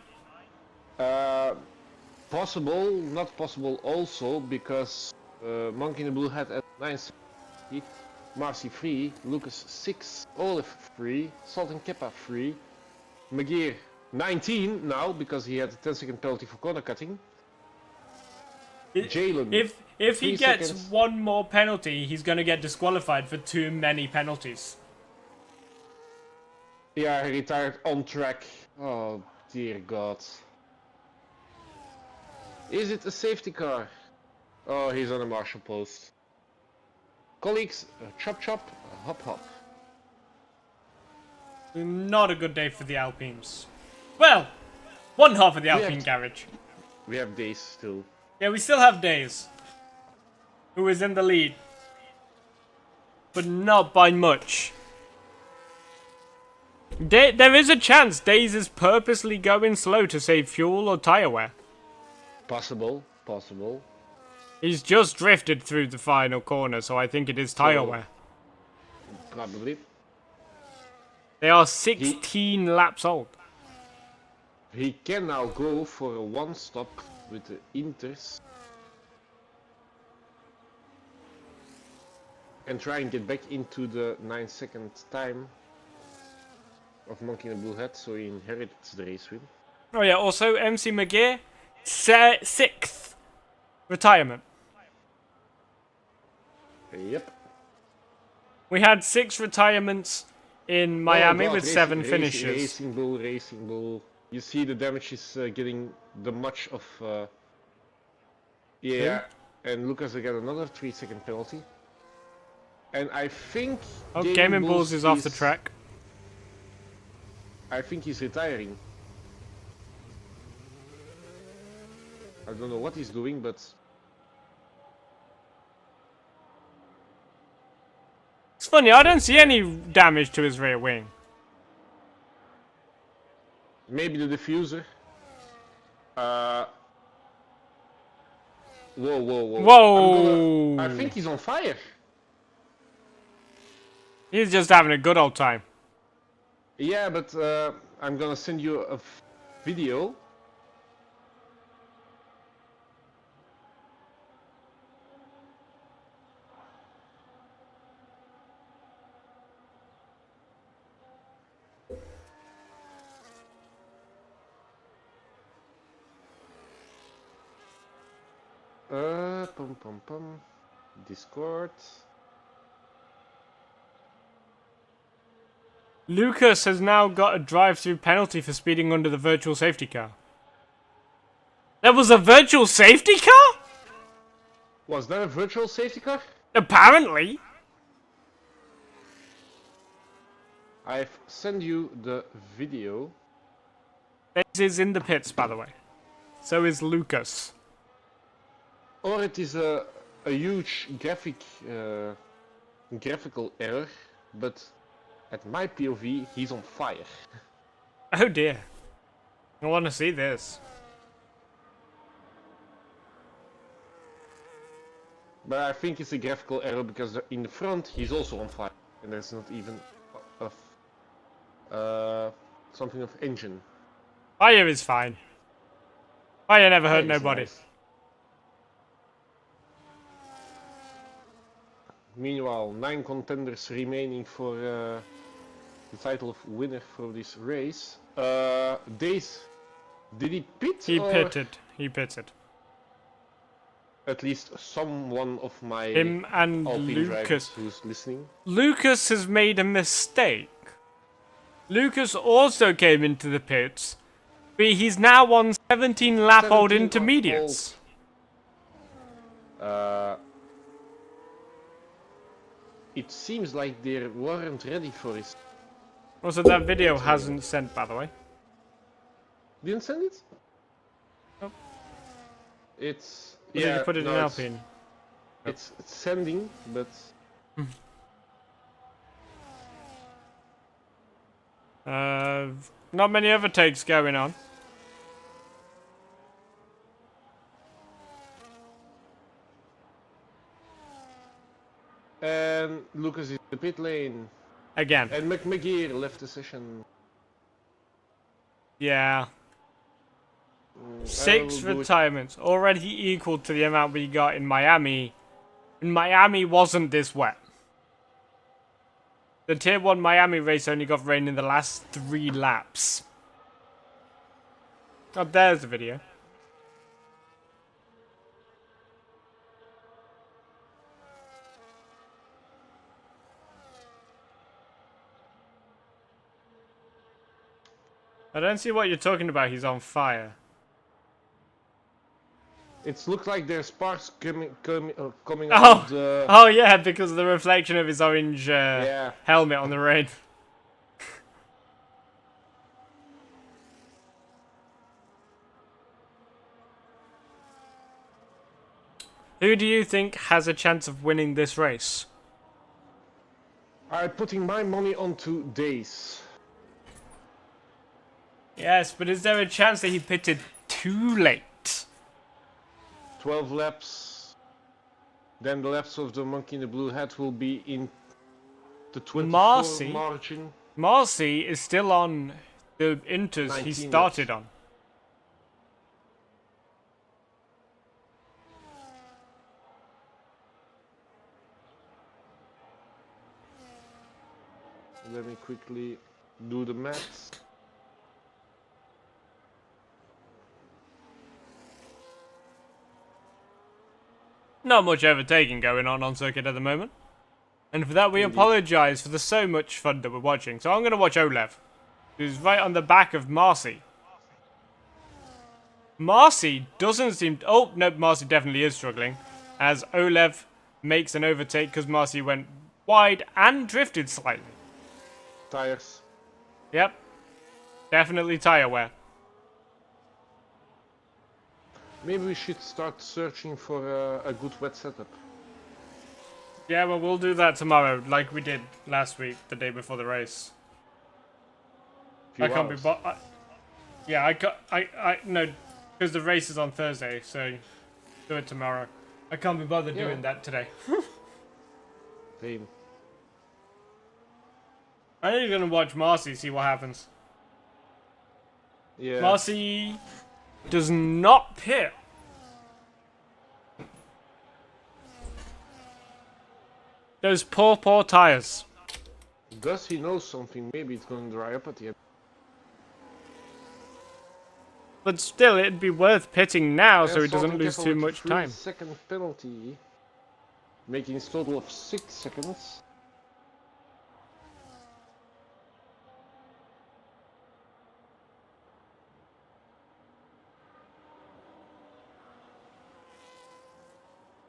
Speaker 2: Possible, not possible also, because Monkey in the Blue Hat at 9, Marcy 3, Lucas 6, Olaf 3, Salt and Keppa 3, McGear 19 now, because he had a 10-second penalty for corner cutting. Jalen.
Speaker 1: If he gets
Speaker 2: seconds.
Speaker 1: 1 more penalty, he's gonna get disqualified for too many penalties.
Speaker 2: Yeah, he retired on track. Oh dear God. Is it a safety car? Oh, he's on a marshal post. Colleagues, chop chop, hop hop.
Speaker 1: Not a good day for the Alpines. Well, one half of the Alpine garage.
Speaker 2: We have days still.
Speaker 1: Yeah, we still have Days, who is in the lead, but not by much. There is a chance Days is purposely going slow to save fuel or tyre wear.
Speaker 2: Possible, possible.
Speaker 1: He's just drifted through the final corner, so I think it is tyre wear.
Speaker 2: Probably.
Speaker 1: They are 16 laps old.
Speaker 2: He can now go for a one-stop with the Inters. And try and get back into the 9-second time of Monkey in the Blue Hat, so he inherits the race win.
Speaker 1: Oh yeah, also MC McGear, 6th retirement.
Speaker 2: Yep.
Speaker 1: We had 6 retirements in Miami with 7 finishes.
Speaker 2: Racing Bull, Racing Bull. You see the damage is getting the much of... yeah, and Lucas again another 3-second penalty. And I think...
Speaker 1: Oh, Gaming Bulls is off the track.
Speaker 2: I think he's retiring. I don't know what he's doing, but...
Speaker 1: It's funny, I don't see any damage to his rear wing.
Speaker 2: Maybe the diffuser. Whoa, whoa, whoa.
Speaker 1: Whoa!
Speaker 2: I think he's on fire.
Speaker 1: He's just having a good old time.
Speaker 2: Yeah, but I'm gonna send you a video. Discord.
Speaker 1: Lucas has now got a drive-through penalty for speeding under the virtual safety car. There was a virtual safety car?
Speaker 2: Was that a virtual safety car?
Speaker 1: Apparently.
Speaker 2: I've sent you the video.
Speaker 1: This is in the pits, by the way. So is Lucas.
Speaker 2: Or it is a huge graphical error, but at my POV, he's on fire.
Speaker 1: Oh dear. I want to see this.
Speaker 2: But I think it's a graphical error because in the front, he's also on fire. And there's not even something of engine.
Speaker 1: Fire is fine. Fire never hurt
Speaker 2: That is
Speaker 1: nobody.
Speaker 2: nice. Meanwhile, 9 contenders remaining for the title of winner for this race. Days, did he pit?
Speaker 1: He
Speaker 2: or
Speaker 1: pitted. He pitted.
Speaker 2: At least someone of my
Speaker 1: Him and
Speaker 2: Alpine drivers
Speaker 1: Lucas.
Speaker 2: who's listening.
Speaker 1: Lucas has made a mistake. Lucas also came into the pits, but he's now on 17 lap old
Speaker 2: 17
Speaker 1: intermediates.
Speaker 2: It seems like they weren't ready for this.
Speaker 1: Also, that video hasn't sent, by the way.
Speaker 2: Didn't send it?
Speaker 1: Nope.
Speaker 2: It's...
Speaker 1: Or did you put it in
Speaker 2: no,
Speaker 1: Alpine?
Speaker 2: It's sending, but
Speaker 1: not many overtakes going on.
Speaker 2: and Lucas is in the pit lane,
Speaker 1: Again.
Speaker 2: and McMcGear left the session.
Speaker 1: Yeah.
Speaker 2: I
Speaker 1: 6
Speaker 2: will do it.
Speaker 1: retirements. Already equal to the amount we got in Miami. And Miami wasn't this wet. The Tier 1 Miami race only got rain in the last 3 laps. Oh, there's the video. I don't see what you're talking about. He's on fire.
Speaker 2: It looks like there's sparks coming out
Speaker 1: Oh,
Speaker 2: of the...
Speaker 1: oh yeah, because of the reflection of his orange
Speaker 2: Yeah.
Speaker 1: helmet on the rain. Who do you think has a chance of winning this race?
Speaker 2: I'm putting my money onto Days.
Speaker 1: Yes, but is there a chance that he pitted too late?
Speaker 2: 12 laps. Then the laps of the monkey in the blue hat will be in the 24 margin.
Speaker 1: Marcy is still on the inters he started on.
Speaker 2: Let me quickly do the maths.
Speaker 1: Not much overtaking going on circuit at the moment. And for that we apologise for the so much fun that we're watching. So I'm going to watch Olev, who's right on the back of Marcy. Marcy doesn't seem... Oh, no, Marcy definitely is struggling. As Olev makes an overtake because Marcy went wide and drifted slightly.
Speaker 2: Tires.
Speaker 1: Yep. Definitely tyre wear.
Speaker 2: Maybe we should start searching for a good wet setup.
Speaker 1: Yeah, well, we'll do that tomorrow, like we did last week, the day before the race. I can't be no, because the race is on Thursday, so do it tomorrow. I can't be bothered doing that today.
Speaker 2: Same.
Speaker 1: I think you're gonna watch Marcy, see what happens.
Speaker 2: Yeah.
Speaker 1: Marcy does not pit. Those poor tires.
Speaker 2: Does he know something? Maybe it's gonna dry up at the end.
Speaker 1: But still, it'd be worth pitting now
Speaker 2: And
Speaker 1: so he doesn't
Speaker 2: Salton
Speaker 1: lose
Speaker 2: Kettle
Speaker 1: too
Speaker 2: with
Speaker 1: much
Speaker 2: 3
Speaker 1: time.
Speaker 2: second penalty, making a total of 6 seconds.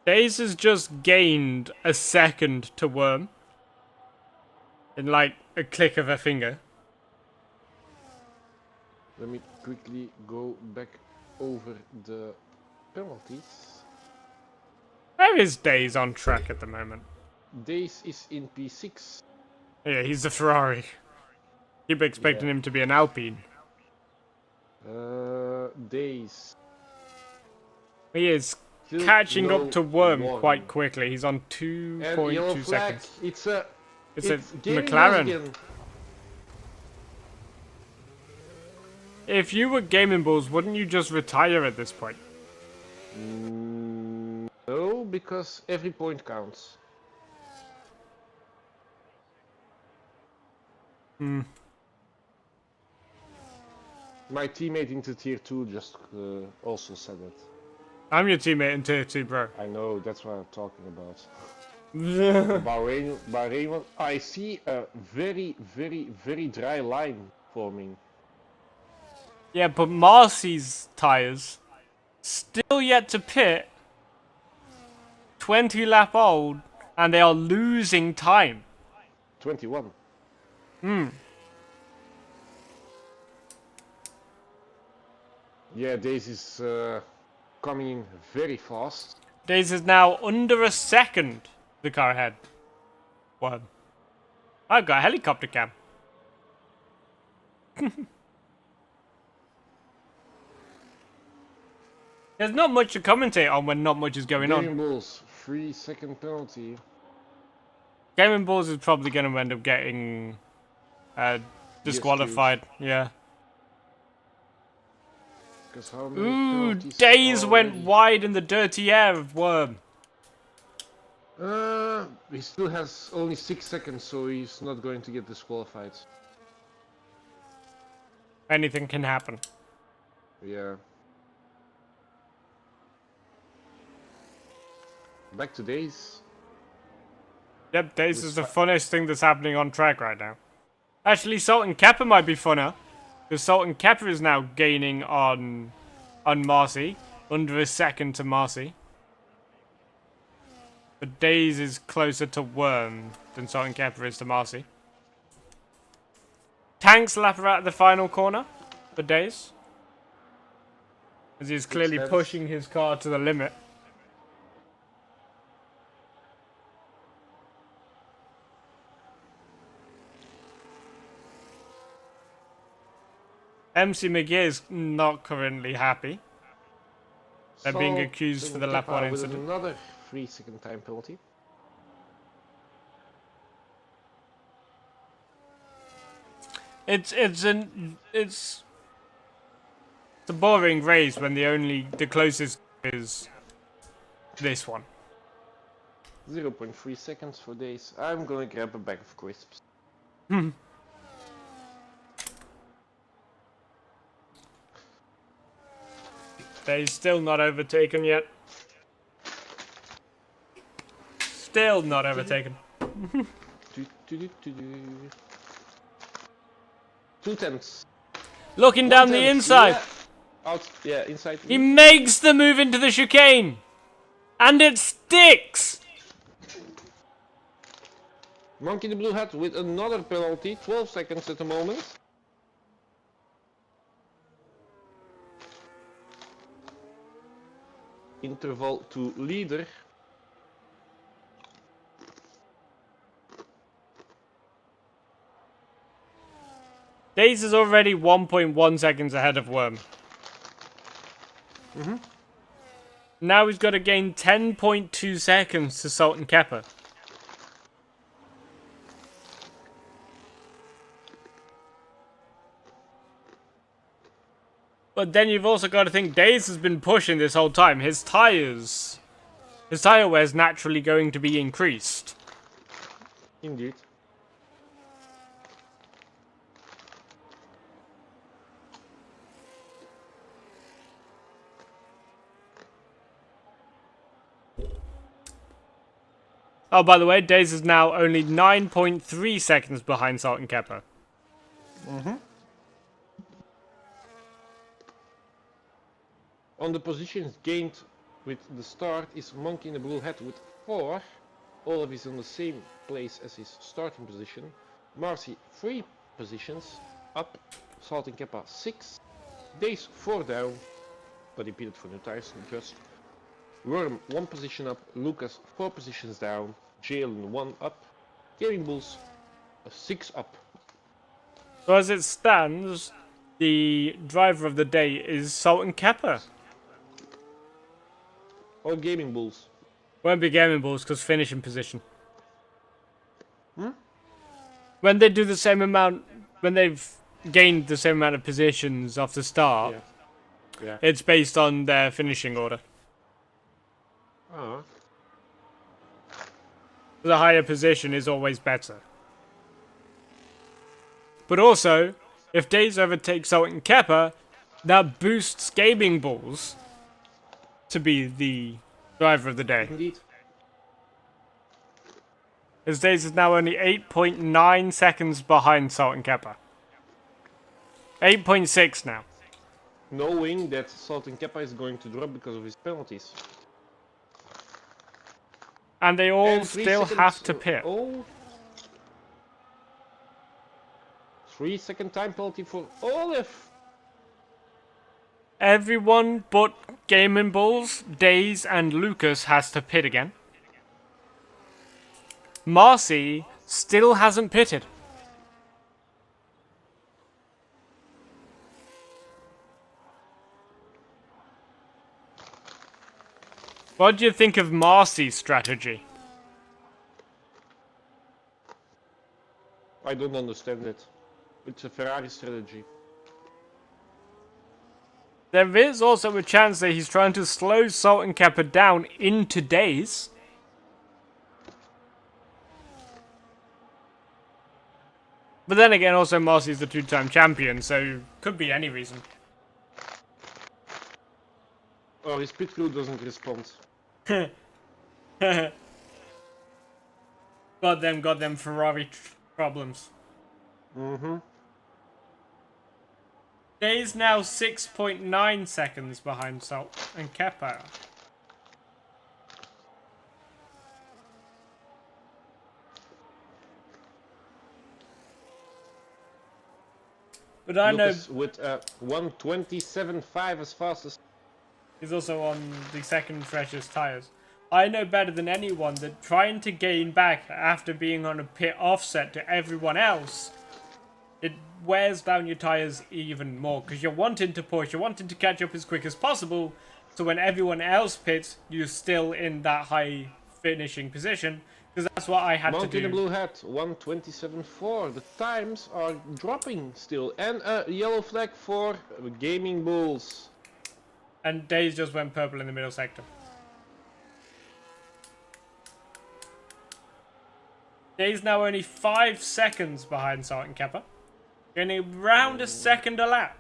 Speaker 1: Days has just gained a second to Worm. In like a click of a finger.
Speaker 2: Let me quickly go back over the penalties.
Speaker 1: Where is Days on track at the moment?
Speaker 2: Days is in P6.
Speaker 1: Yeah, he's the Ferrari. Keep expecting him to be an Alpine.
Speaker 2: Days.
Speaker 1: He is
Speaker 2: Still
Speaker 1: catching
Speaker 2: no
Speaker 1: up to Worm
Speaker 2: Worm.
Speaker 1: quite quickly. He's on
Speaker 2: And yellow
Speaker 1: 2.2
Speaker 2: flag.
Speaker 1: seconds.
Speaker 2: It's a Gary
Speaker 1: McLaren.
Speaker 2: Mulligan.
Speaker 1: If you were Gaming Bulls, wouldn't you just retire at this point?
Speaker 2: No, because every point counts. My teammate into tier 2 just also said it.
Speaker 1: I'm your teammate in tier 2, bro.
Speaker 2: I know, that's what I'm talking about. Bahrain, I see a very, very, very dry line forming.
Speaker 1: Yeah, but Marcy's tyres still yet to pit. 20 lap old, and they are losing time.
Speaker 2: 21. Yeah, this is coming in very fast.
Speaker 1: Days is now under a second. The car ahead. One. I've got a helicopter cam. There's not much to commentate on when not much is going on.
Speaker 2: Gaming Bulls, 3-second penalty.
Speaker 1: Gaming Balls is probably going to end up getting disqualified. Yeah.
Speaker 2: Because how many
Speaker 1: Ooh,
Speaker 2: penalties
Speaker 1: Days went
Speaker 2: already?
Speaker 1: wide in the dirty air of Worm.
Speaker 2: He still has only 6 seconds, so he's not going to get disqualified.
Speaker 1: Anything can happen.
Speaker 2: Yeah. Back to Days.
Speaker 1: Yep, Days is the funnest thing that's happening on track right now. Actually, Salt and Kappa might be funner. Because Salt and Kappa is now gaining on Marcy. Under a second to Marcy. But Days is closer to Worm than Salt and Kappa is to Marcy. Tank's lap out of the final corner for Days. As he's clearly pushing his car to the limit. MC McGee is not currently happy. They're being accused for the lap 1
Speaker 2: with
Speaker 1: incident.
Speaker 2: another 3-second time penalty.
Speaker 1: It's a boring race when the closest is this one.
Speaker 2: 0.3 seconds for Days. I'm gonna grab a bag of crisps.
Speaker 1: They're still not overtaken yet. Still not overtaken.
Speaker 2: 2 tenths.
Speaker 1: Looking down the inside.
Speaker 2: Yeah. Out. Yeah, inside.
Speaker 1: He makes the move into the chicane. And it sticks.
Speaker 2: Monkey in the blue hat with another penalty. 12 seconds at the moment. Interval to leader.
Speaker 1: Days is already 1.1 seconds ahead of Worm. Now he's got to gain 10.2 seconds to Salt and Kappa. But then you've also got to think Days has been pushing this whole time. His tyre wear is naturally going to be increased.
Speaker 2: Indeed.
Speaker 1: Oh, by the way, Days is now only 9.3 seconds behind Salt and Kappa.
Speaker 2: On the positions gained with the start is Monkey in the blue hat with 4. Olaf is on the same place as his starting position. Marcy 3 positions up. Salt and Kappa 6. Days 4 down, but he pitted for new tires just. Worm 1 position up. Lucas 4 positions down. Jalen 1 up. Gaming Bulls 6 up.
Speaker 1: So as it stands, the driver of the day is Salt and Kappa.
Speaker 2: Or Gaming Bulls.
Speaker 1: Won't be Gaming Bulls because finishing position. When they do the same amount, when they've gained the same amount of positions off the start,
Speaker 2: Yeah.
Speaker 1: it's based on their finishing order.
Speaker 2: Ah.
Speaker 1: The higher position is always better. But also, if Days overtakes Salt and Kappa, that boosts Gaming Bulls to be the driver of the day.
Speaker 2: Indeed.
Speaker 1: His Days is now only 8.9 seconds behind Salt and Kappa. 8.6 now.
Speaker 2: Knowing that Salt and Kappa is going to drop because of his penalties.
Speaker 1: And they all
Speaker 2: And 3
Speaker 1: still
Speaker 2: seconds,
Speaker 1: have to pit.
Speaker 2: 3-second time penalty for Olaf.
Speaker 1: Everyone but Gaming Bulls, Days, and Lucas has to pit again. Marcy still hasn't pitted. What do you think of Marcy's strategy?
Speaker 2: I don't understand it. It's a Ferrari strategy.
Speaker 1: There is also a chance that he's trying to slow Salt and Kappa down into Days. But then again, also Marcy's the two-time champion, so could be any reason.
Speaker 2: Oh, his pit crew doesn't respond.
Speaker 1: got them Ferrari problems.
Speaker 2: Mm-hmm.
Speaker 1: Days now 6.9 seconds behind Salt and Kappa. But I know
Speaker 2: with 1:27.5 as fast as.
Speaker 1: he's also on the second freshest tyres. I know better than anyone that trying to gain back after being on a pit offset to everyone else, it wears down your tyres even more because you're wanting to push, you're wanting to catch up as quick as possible, so when everyone else pits, you're still in that high finishing position, because that's what I had to do.
Speaker 2: Mountain Blue hat 1:27.4. The times are dropping still, and a yellow flag for Gaming Bulls.
Speaker 1: And Days just went purple in the middle sector. Days now only 5 seconds behind Salt and Kappa. Getting around a second a lap.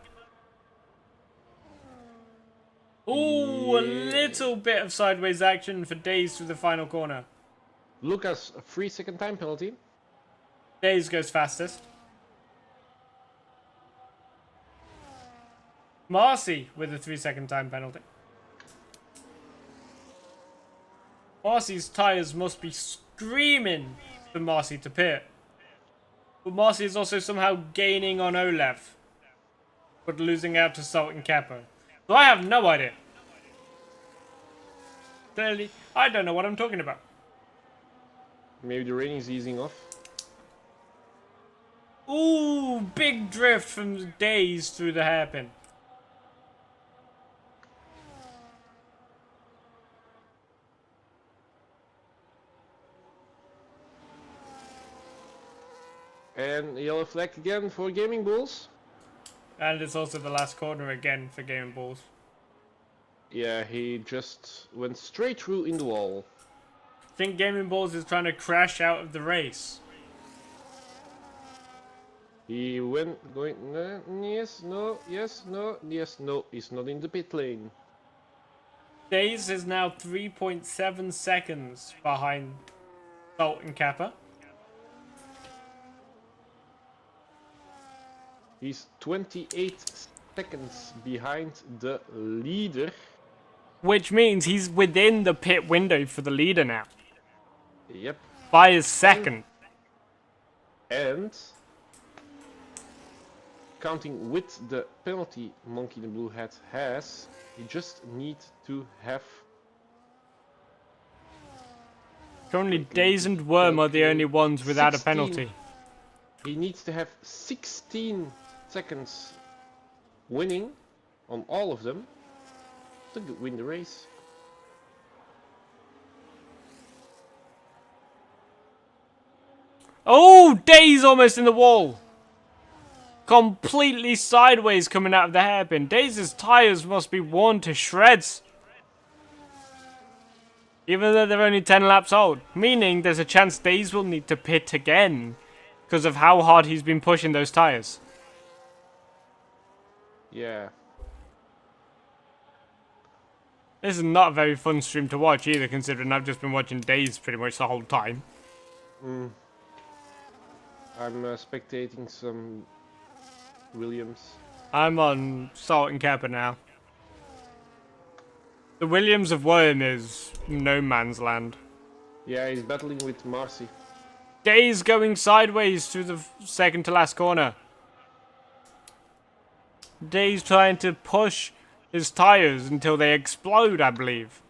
Speaker 1: Ooh, a little bit of sideways action for Days through the final corner.
Speaker 2: Lucas, a 3-second time penalty.
Speaker 1: Days goes fastest. Marcy with a 3-second time penalty. Marcy's tyres must be screaming for Marcy to pit. But Marcy is also somehow gaining on Olev, but losing out to Salt and Kappa. So I have no idea. Clearly, I don't know what I'm talking about.
Speaker 2: Maybe the rain is easing off.
Speaker 1: Ooh, big drift from Days through the hairpin.
Speaker 2: And yellow flag again for Gaming Bulls.
Speaker 1: And it's also the last corner again for Gaming Bulls.
Speaker 2: Yeah, he just went straight through in the wall.
Speaker 1: I think Gaming Bulls is trying to crash out of the race.
Speaker 2: He went going yes, no, yes, no, yes, no. He's not in the pit lane.
Speaker 1: Days is now 3.7 seconds behind Salt and Kappa.
Speaker 2: He's 28 seconds behind the leader.
Speaker 1: Which means he's within the pit window for the leader now.
Speaker 2: Yep.
Speaker 1: By a second.
Speaker 2: And counting with the penalty Monkey the Blue Hat has, he just needs to have.
Speaker 1: Currently, Days and Worm are the only ones without
Speaker 2: 16.
Speaker 1: a penalty.
Speaker 2: He needs to have 16 seconds winning on all of them to win the race.
Speaker 1: Oh, Days almost in the wall. Completely sideways coming out of the hairpin. Days' tyres must be worn to shreds. Even though they're only 10 laps old. Meaning there's a chance Days will need to pit again because of how hard he's been pushing those tyres.
Speaker 2: Yeah.
Speaker 1: This is not a very fun stream to watch either, considering I've just been watching Days pretty much the whole time.
Speaker 2: I'm spectating some Williams.
Speaker 1: I'm on Salt and Kappa now. The Williams of Worm is no man's land.
Speaker 2: Yeah, he's battling with Marcy.
Speaker 1: Days going sideways through the second to last corner. Days trying to push his tires until they explode, I believe.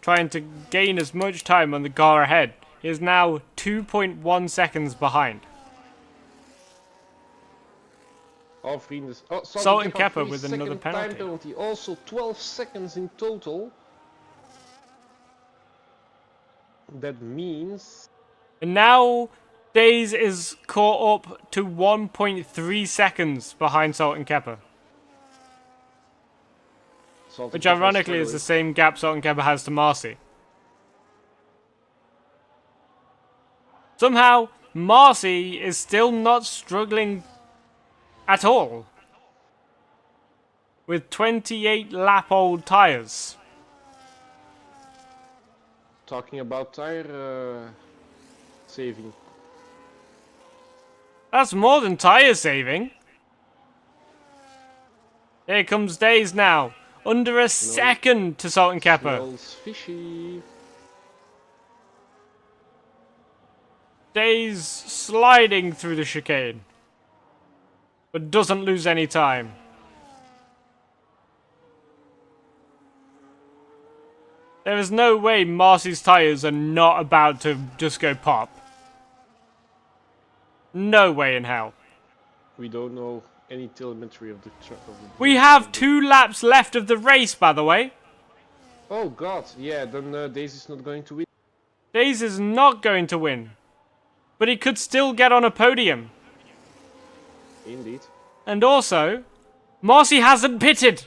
Speaker 1: Trying to gain as much time on the car ahead. He is now 2.1 seconds behind.
Speaker 2: All vrienden. Oh,
Speaker 1: Salt and
Speaker 2: Kepper
Speaker 1: Kepper with another penalty.
Speaker 2: Time penalty. Also 12 seconds in total. That means...
Speaker 1: And now Days is caught up to 1.3 seconds behind Salt and Kepper. Which ironically is the same gap Salt and Kepper has to Marcy. Somehow, Marcy is still not struggling at all. With 28 lap-old tyres.
Speaker 2: Talking about tire saving.
Speaker 1: That's more than tyre saving. Here comes Days now. Under a second to Salt and Kepper.
Speaker 2: Smells fishy.
Speaker 1: Days sliding through the chicane. But doesn't lose any time. There is no way Marcy's tyres are not about to just go pop. No way in hell.
Speaker 2: We don't know any telemetry of the truck.
Speaker 1: We have 2 laps left of the race, by the way.
Speaker 2: Oh god, yeah, then Daisy's not going to win.
Speaker 1: Days is not going to win. But he could still get on a podium.
Speaker 2: Indeed.
Speaker 1: And also, Marcy hasn't pitted.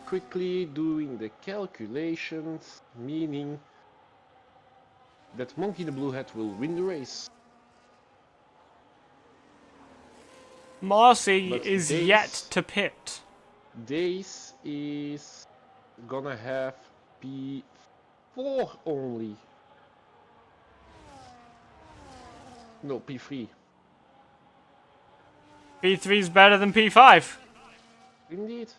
Speaker 2: Quickly doing the calculations, meaning that Monkey the Blue Hat will win the race.
Speaker 1: Marcy
Speaker 2: But
Speaker 1: is
Speaker 2: Days-
Speaker 1: yet to pit.
Speaker 2: Days is gonna have P4 only. No, P3.
Speaker 1: P3 is better than P5.
Speaker 2: Indeed.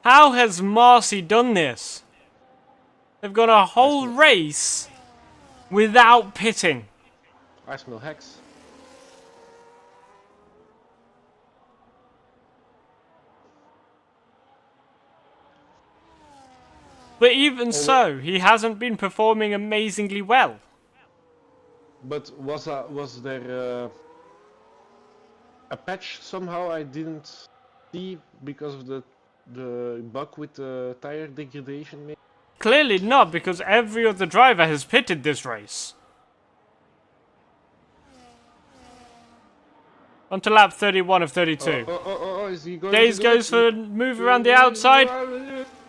Speaker 1: How has Marcy done this? They've got a whole race without pitting.
Speaker 2: I smell hex.
Speaker 1: But even so, he hasn't been performing amazingly well.
Speaker 2: But was there a patch somehow I didn't see because of the bug with the tire degradation? Maybe?
Speaker 1: Clearly not, because every other driver has pitted this race. On to lap 31 of 32.
Speaker 2: Is he going
Speaker 1: Days
Speaker 2: to do
Speaker 1: goes
Speaker 2: it?
Speaker 1: for a move around the outside.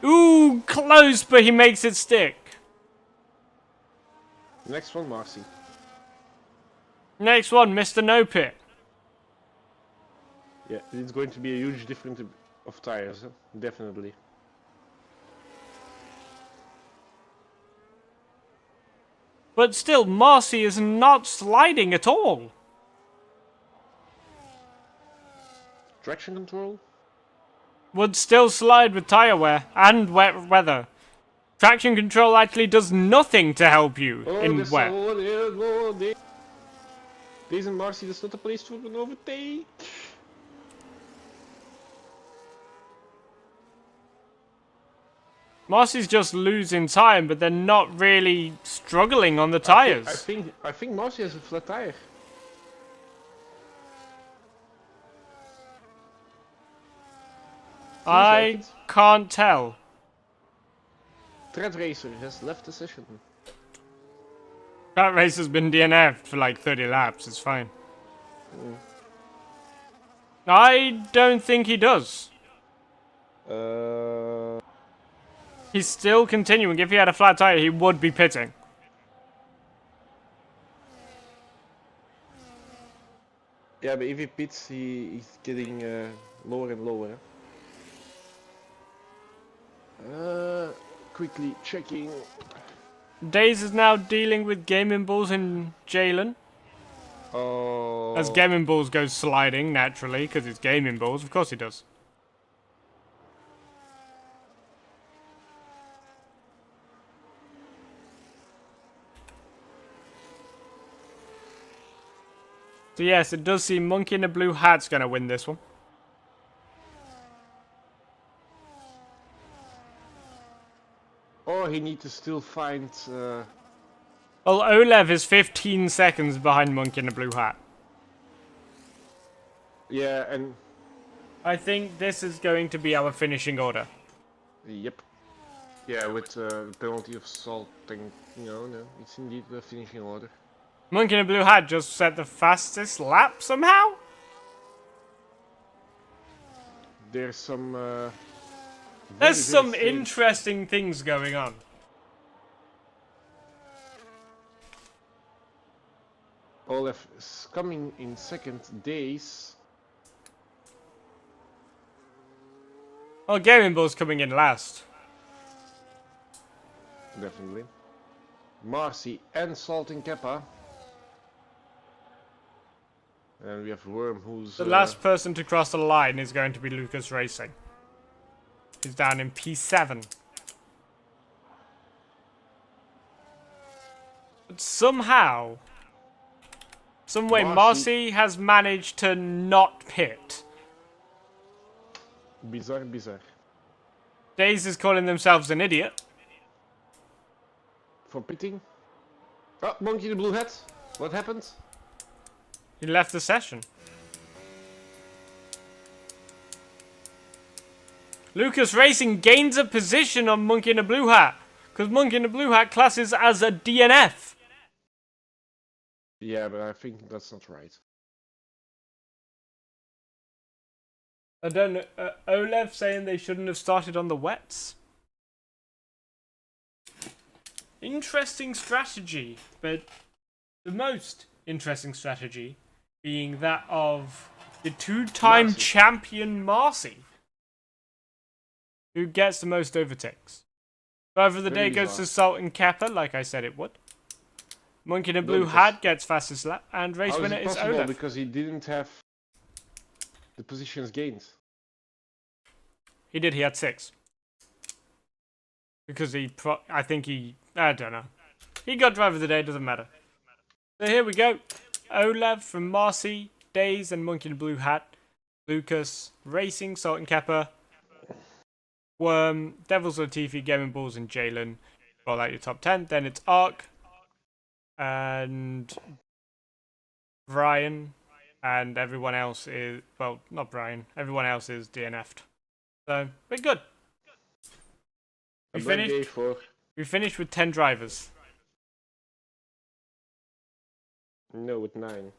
Speaker 1: Ooh, close, but he makes it stick.
Speaker 2: Next one, Marcy.
Speaker 1: Next one, Mr. No Pit.
Speaker 2: Yeah, it's going to be a huge difference of tires, huh? Definitely.
Speaker 1: But still, Marcy is not sliding at all.
Speaker 2: Traction control?
Speaker 1: Would still slide with tire wear and wet weather. Traction control actually does nothing to help you in
Speaker 2: there's
Speaker 1: wet.
Speaker 2: Days and Marcy, that's not a place for an overtake.
Speaker 1: Marcy's just losing time, but they're not really struggling on the tires.
Speaker 2: I think Marcy has a flat tire.
Speaker 1: I can't tell.
Speaker 2: Tread Racer has left the session.
Speaker 1: That race has been DNF'd for like 30 laps, it's fine. I don't think he does. He's still continuing. If he had a flat tire, he would be pitting.
Speaker 2: Yeah, but if he pits, he's getting lower and lower. Quickly checking.
Speaker 1: Days is now dealing with gaming balls in Jalen.
Speaker 2: Oh.
Speaker 1: As gaming balls goes sliding, naturally, because it's gaming balls. Of course he does. So yes, it does seem Monkey in a Blue Hat's going to win this one.
Speaker 2: Or he needs to still find...
Speaker 1: Well, Olev is 15 seconds behind Monkey in a Blue Hat.
Speaker 2: yeah, and...
Speaker 1: I think this is going to be our finishing order.
Speaker 2: Yep. Yeah, with the penalty of salting. No, it's indeed the finishing order.
Speaker 1: Monkey in a Blue Hat just set the fastest lap somehow?
Speaker 2: There's some...
Speaker 1: There's some
Speaker 2: strange.
Speaker 1: interesting things going on.
Speaker 2: Olaf is coming in second. Days.
Speaker 1: Well, Gaming Bull's coming in last.
Speaker 2: Definitely. Marcy and Salting Kappa. And we have Worm, who's...
Speaker 1: The last person to cross the line is going to be Lucas Racing. He's down in P7. But somehow, some way, Marcy has managed to not pit.
Speaker 2: Bizarre.
Speaker 1: Days is calling themselves an idiot.
Speaker 2: For pitting. Oh, Monkey in the Blue Hat. What happened?
Speaker 1: He left the session. Lucas Racing gains a position on Monkey in a Blue Hat. Because Monkey in a Blue Hat classes as a DNF.
Speaker 2: Yeah, but I think that's not right.
Speaker 1: I don't know. Olev saying they shouldn't have started on the wets. Interesting strategy, but the most interesting strategy being that of the two-time champion Marcy, who gets the most overtakes. Driver of the day goes to Salt and Kappa, like I said it would. Monkey in a Blue Hat gets fastest lap, and race winner is Olev.
Speaker 2: Because he didn't have the positions gained.
Speaker 1: He did, he had 6. Because I don't know. He got driver of the day, doesn't matter. So here we go. Olev from Marcy, Days and Monkey in a Blue Hat. Lucas, Racing, Salt and Kappa. Worm, Devils Latifi, Gaming Balls and Jalen. Roll out your top 10. Then it's Ark. And Brian. And everyone else is, well, not Brian. Everyone else is DNF'd. So, we're good. We finished with 10 drivers.
Speaker 2: No, with 9.